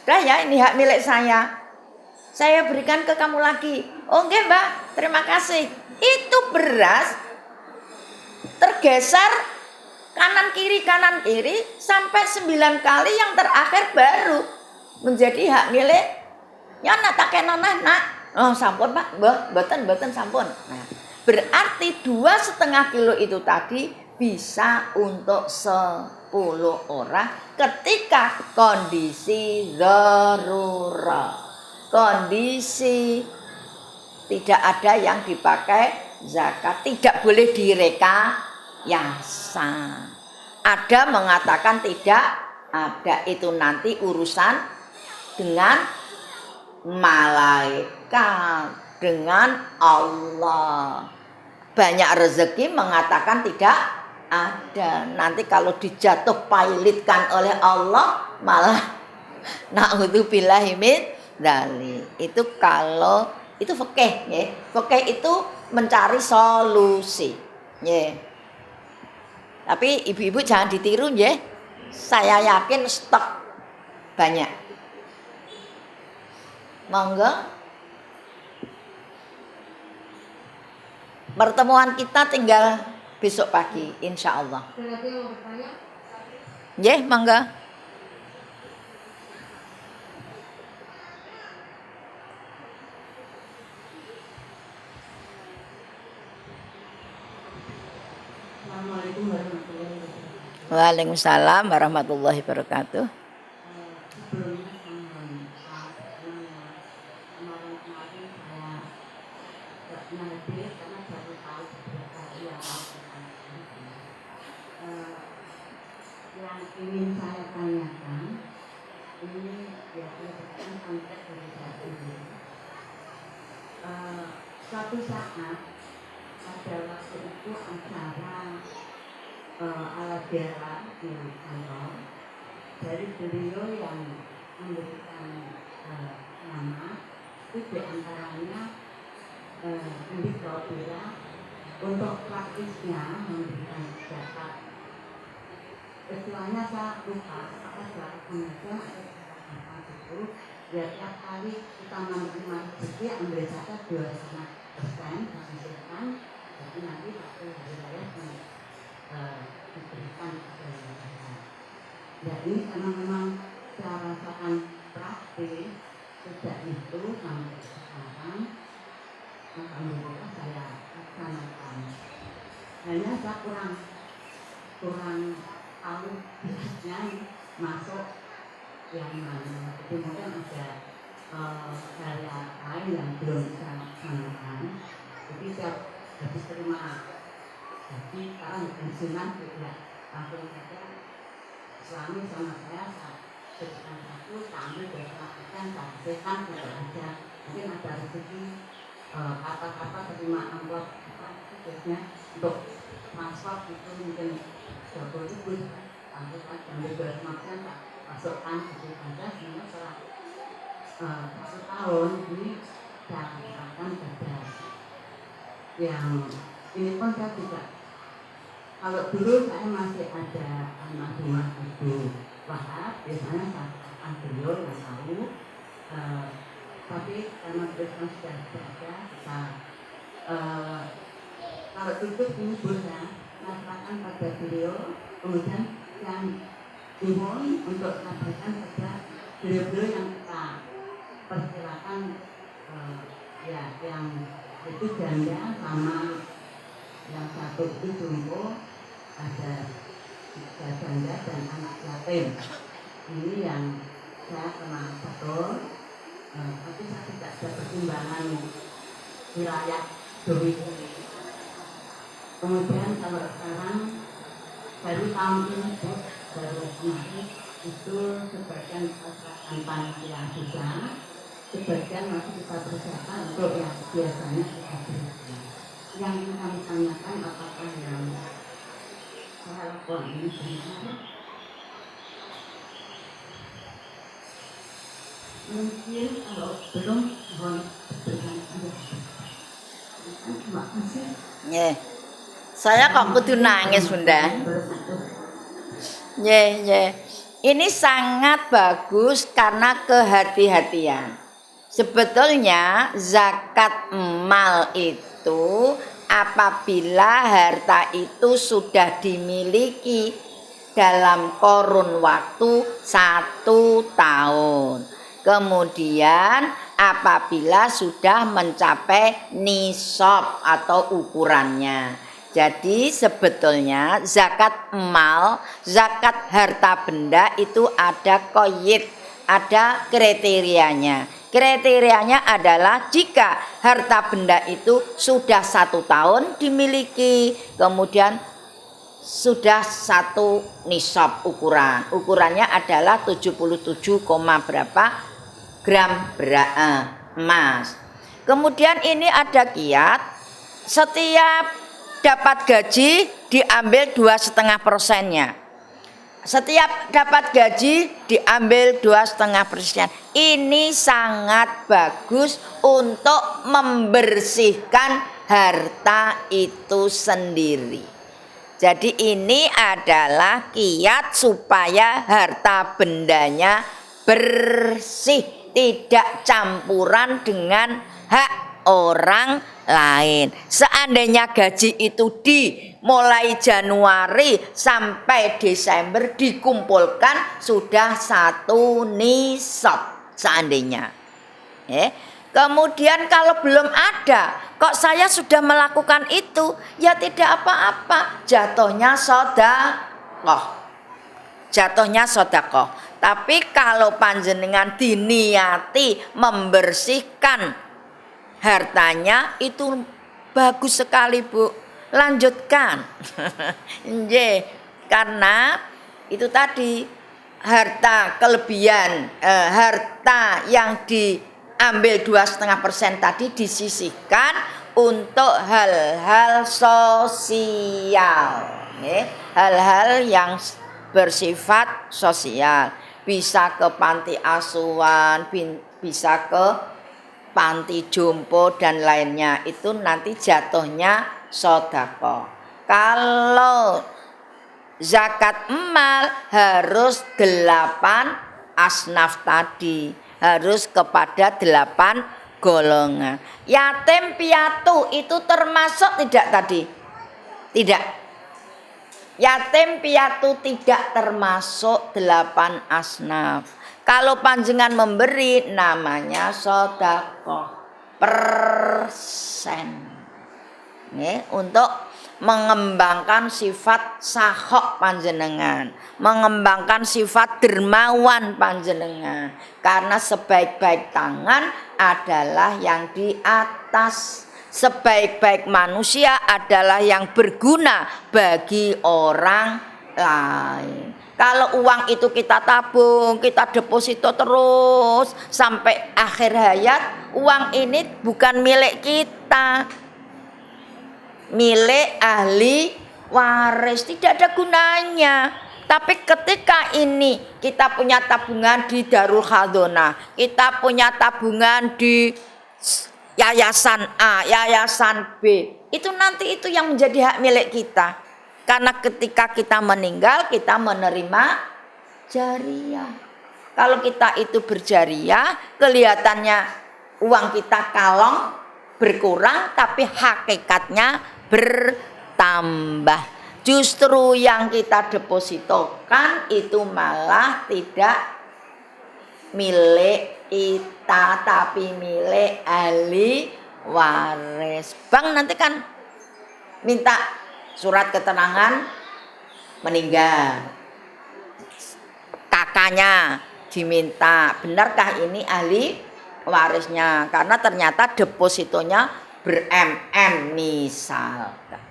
Sudah ya, ini hak milik saya. Saya berikan ke kamu lagi. Oh nggih, Mbak, terima kasih. Itu beras tergeser kanan kiri sampai 9 kali, yang terakhir baru menjadi hak milik ya nak takenanah nak. Oh sampun Pak, mboten sampun. Nah, berarti 2,5 kilo itu tadi bisa untuk 10 orang ketika kondisi darurat. Kondisi tidak ada yang dipakai zakat, tidak boleh direkayasa. Ada mengatakan tidak ada, itu nanti urusan dengan malaikat, dengan Allah. Banyak rezeki mengatakan tidak ada. Nanti kalau dijatuh pailitkan oleh Allah malah naudzubillahi min dzalik. Itu kalau itu fikih ya. Fikih itu mencari solusi. Ya. Tapi ibu-ibu jangan ditiru ya. Saya yakin stok banyak. Monggo. Pertemuan kita tinggal besok pagi, insya Allah. Nggih, monggo. Assalamualaikum warahmatullahi wabarakatuh. Waalaikumsalam warahmatullahi wabarakatuh. Sebelumnya kemarin kemarin saya nggak pernah hadir karena baru tahu beberapa yang yang ingin saya tanyakan ini berdasarkan konteks dari saya sendiri. Suatu saat pada waktu itu acara Al-Adiyah di kantor dari beliau yang memberikan nama itu diantaranya Andi Kaupira untuk praktisnya memberikan zakat. Istilahnya saya lupa apakah zakat pengajian atau itu ya tiap kali kita menerima rezeki ambil zakat 2,5% dihasilkan, jadi nanti waktu hari raya diberikan kepada masyarakat. Ya ini karena memang saya rasakan praktis sejak itu sampai sekarang, alhamdulillah saya laksanakan. Hanya saya kurang tahu bisnisnya masuk yang mana. Jadi mungkin ada hal lain yang belum saya laksanakan. Jadi saya habis terima jadi sekarang pensiunan juga langsung saja suami sama saya berikan satu, ambil dari lakukan, saya tidak aja. Mungkin ada rezeki kata-kata terima amplop biasanya untuk transport itu mungkin 20.000 ambil ambil dari makan masukkan gitu aja. Sehingga setelah 1 tahun ini saya akan ada yang ini pun saya tidak. Kalau dulu saya masih ada almarhumah Ibu Wahab, biasanya saya akan beliau yang tahu. Tapi karena beliau sudah bekerja, kita kalau tutup ini boleh masyarakat pada beliau, kemudian yang dimohon untuk sampaikan pada beliau-beliau yang kita persilakan ya yang itu janda sama yang satu itu jumbo, ada janda dan anak yatim. Ini yang saya kenal betul, tapi saya tidak ada pertimbangan wilayah Dewi. Kemudian kalau sekarang baru tahun ini baru kemarin itu sebagian persiapan panitia juga, sebagian masih kita persiapan untuk yang biasanya kita berikan. Yang ingin kami tanyakan apakah yang saya lakukan ini benar? Mungkin kalau belum mohon berikan penjelasan. Terima kasih. Nggih. Saya kok kudu nangis, Bunda. Nggih. Ini sangat bagus karena kehati-hatian. Sebetulnya zakat mal itu apabila harta itu sudah dimiliki dalam kurun waktu 1 tahun. Kemudian apabila sudah mencapai nisab atau ukurannya. Jadi sebetulnya zakat mal, zakat harta benda itu ada qayd, ada kriterianya. Kriterianya adalah jika harta benda itu sudah 1 tahun dimiliki, kemudian sudah 1 nisab ukuran. Ukurannya adalah 77, berapa gram emas. Kemudian ini ada kiat, setiap dapat gaji diambil 2,5%-nya. Setiap dapat gaji diambil 2,5%. Ini sangat bagus untuk membersihkan harta itu sendiri. Jadi ini adalah kiat supaya harta bendanya bersih, tidak campuran dengan hak orang lain. Seandainya gaji itu mulai Januari sampai Desember dikumpulkan sudah 1 nisab seandainya. Kemudian kalau belum ada, kok saya sudah melakukan itu, ya tidak apa-apa, jatuhnya sedekah. Jatuhnya sedekah. Tapi kalau panjenengan diniati membersihkan hartanya itu bagus sekali, Bu. Lanjutkan. Nggih, karena itu tadi harta kelebihan, harta yang diambil 2,5% tadi disisihkan untuk hal-hal sosial, hal-hal yang bersifat sosial, bisa ke panti asuhan, bisa ke panti jompo dan lainnya, itu nanti jatuhnya sedekah. Kalau zakat emal harus 8 asnaf tadi, harus kepada 8 golongan. Yatim piatu itu termasuk tidak tadi? Tidak. Yatim piatu tidak termasuk 8 asnaf. Kalau panjenengan memberi namanya sedekah persen. Untuk mengembangkan sifat sahok panjenengan, mengembangkan sifat dermawan panjenengan. Karena sebaik-baik tangan adalah yang di atas. Sebaik-baik manusia adalah yang berguna bagi orang lain. Kalau uang itu kita tabung, kita deposito terus sampai akhir hayat, uang ini bukan milik kita, milik ahli waris, tidak ada gunanya. Tapi ketika ini kita punya tabungan di Darul Khazanah, kita punya tabungan di yayasan A, yayasan B, itu nanti itu yang menjadi hak milik kita. Karena ketika kita meninggal, kita menerima jariah. Kalau kita itu berjariah, kelihatannya uang kita kalong berkurang, tapi hakikatnya bertambah. Justru yang kita depositokan itu malah tidak milik kita, tapi milik ahli waris. Bank nanti kan minta surat keterangan meninggal, kakaknya diminta, benarkah ini ahli warisnya? Karena ternyata depositonya ber-MM misalkan.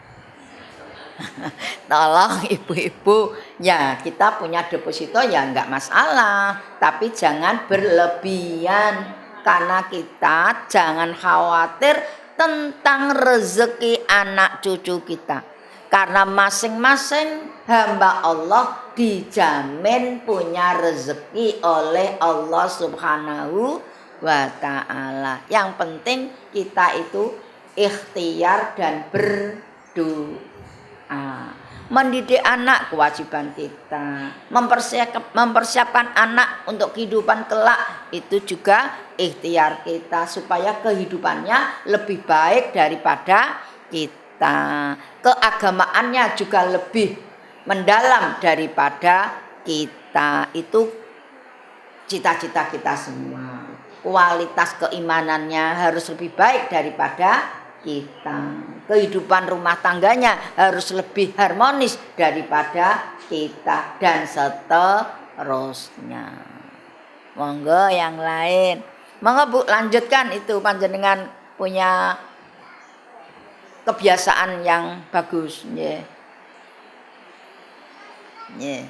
Tolong ibu-ibu, ya kita punya deposito ya enggak masalah, tapi jangan berlebihan. Karena kita jangan khawatir tentang rezeki anak cucu kita. Karena masing-masing hamba Allah dijamin punya rezeki oleh Allah Subhanahu wa ta'ala. Yang penting kita itu ikhtiar dan berdoa. Mendidik anak kewajiban kita. Mempersiapkan anak untuk kehidupan kelak itu juga ikhtiar kita, supaya kehidupannya lebih baik daripada kita. Keagamaannya juga lebih mendalam daripada kita. Itu cita-cita kita semua. Kualitas keimanannya harus lebih baik daripada kita. Kehidupan rumah tangganya harus lebih harmonis daripada kita, dan seterusnya. Monggo yang lain. Monggo Bu, lanjutkan itu, panjenengan punya kebiasaan yang bagus, nggih. Nggih.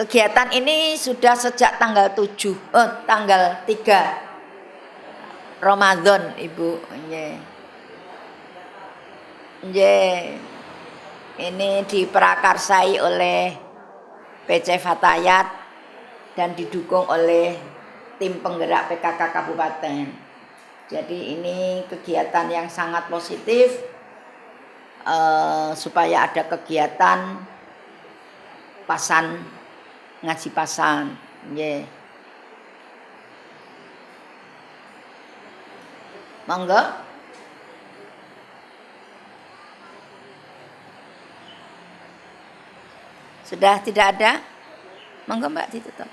Kegiatan ini sudah sejak tanggal 3 Ramadan, Ibu. Nggih. Nggih. Ini diprakarsai oleh PC Fatayat dan didukung oleh tim penggerak PKK Kabupaten. Jadi ini kegiatan yang sangat positif, supaya ada kegiatan pasan ngaji pasan. Nggih. Monggo. Sudah tidak ada? Monggo Mbak ditutup.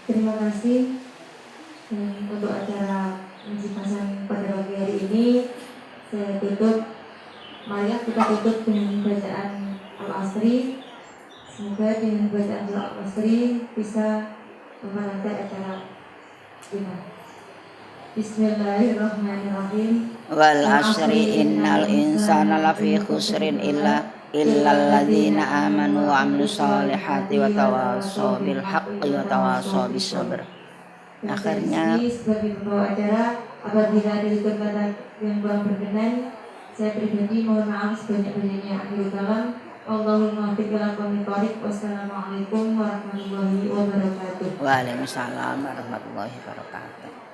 Terima kasih untuk acara ngaji pasan pada pagi hari ini. Saya tutup. Mari kita tutup dengan bacaan Al-Asri. Semoga dengan bacaan Al-Asri bisa memenangkan acara kita. Bismillahirrahmanirrahim. Wal asri innal insana lafi khusrin illal ladzina amanu wa amilus solihati wa tawassaw bil haqqi wa tawassaw bis sabr. Akhirnya sebagai pembawa acara, apabila ada kata yang kurang berkenan, saya pribadi mohon maaf sebanyak-banyaknya. Akhirul kalam, Allahumma fiqhil qomitorik. Wassalamualaikum warahmatullahi wabarakatuh. Waalaikumsalam warahmatullahi wabarakatuh.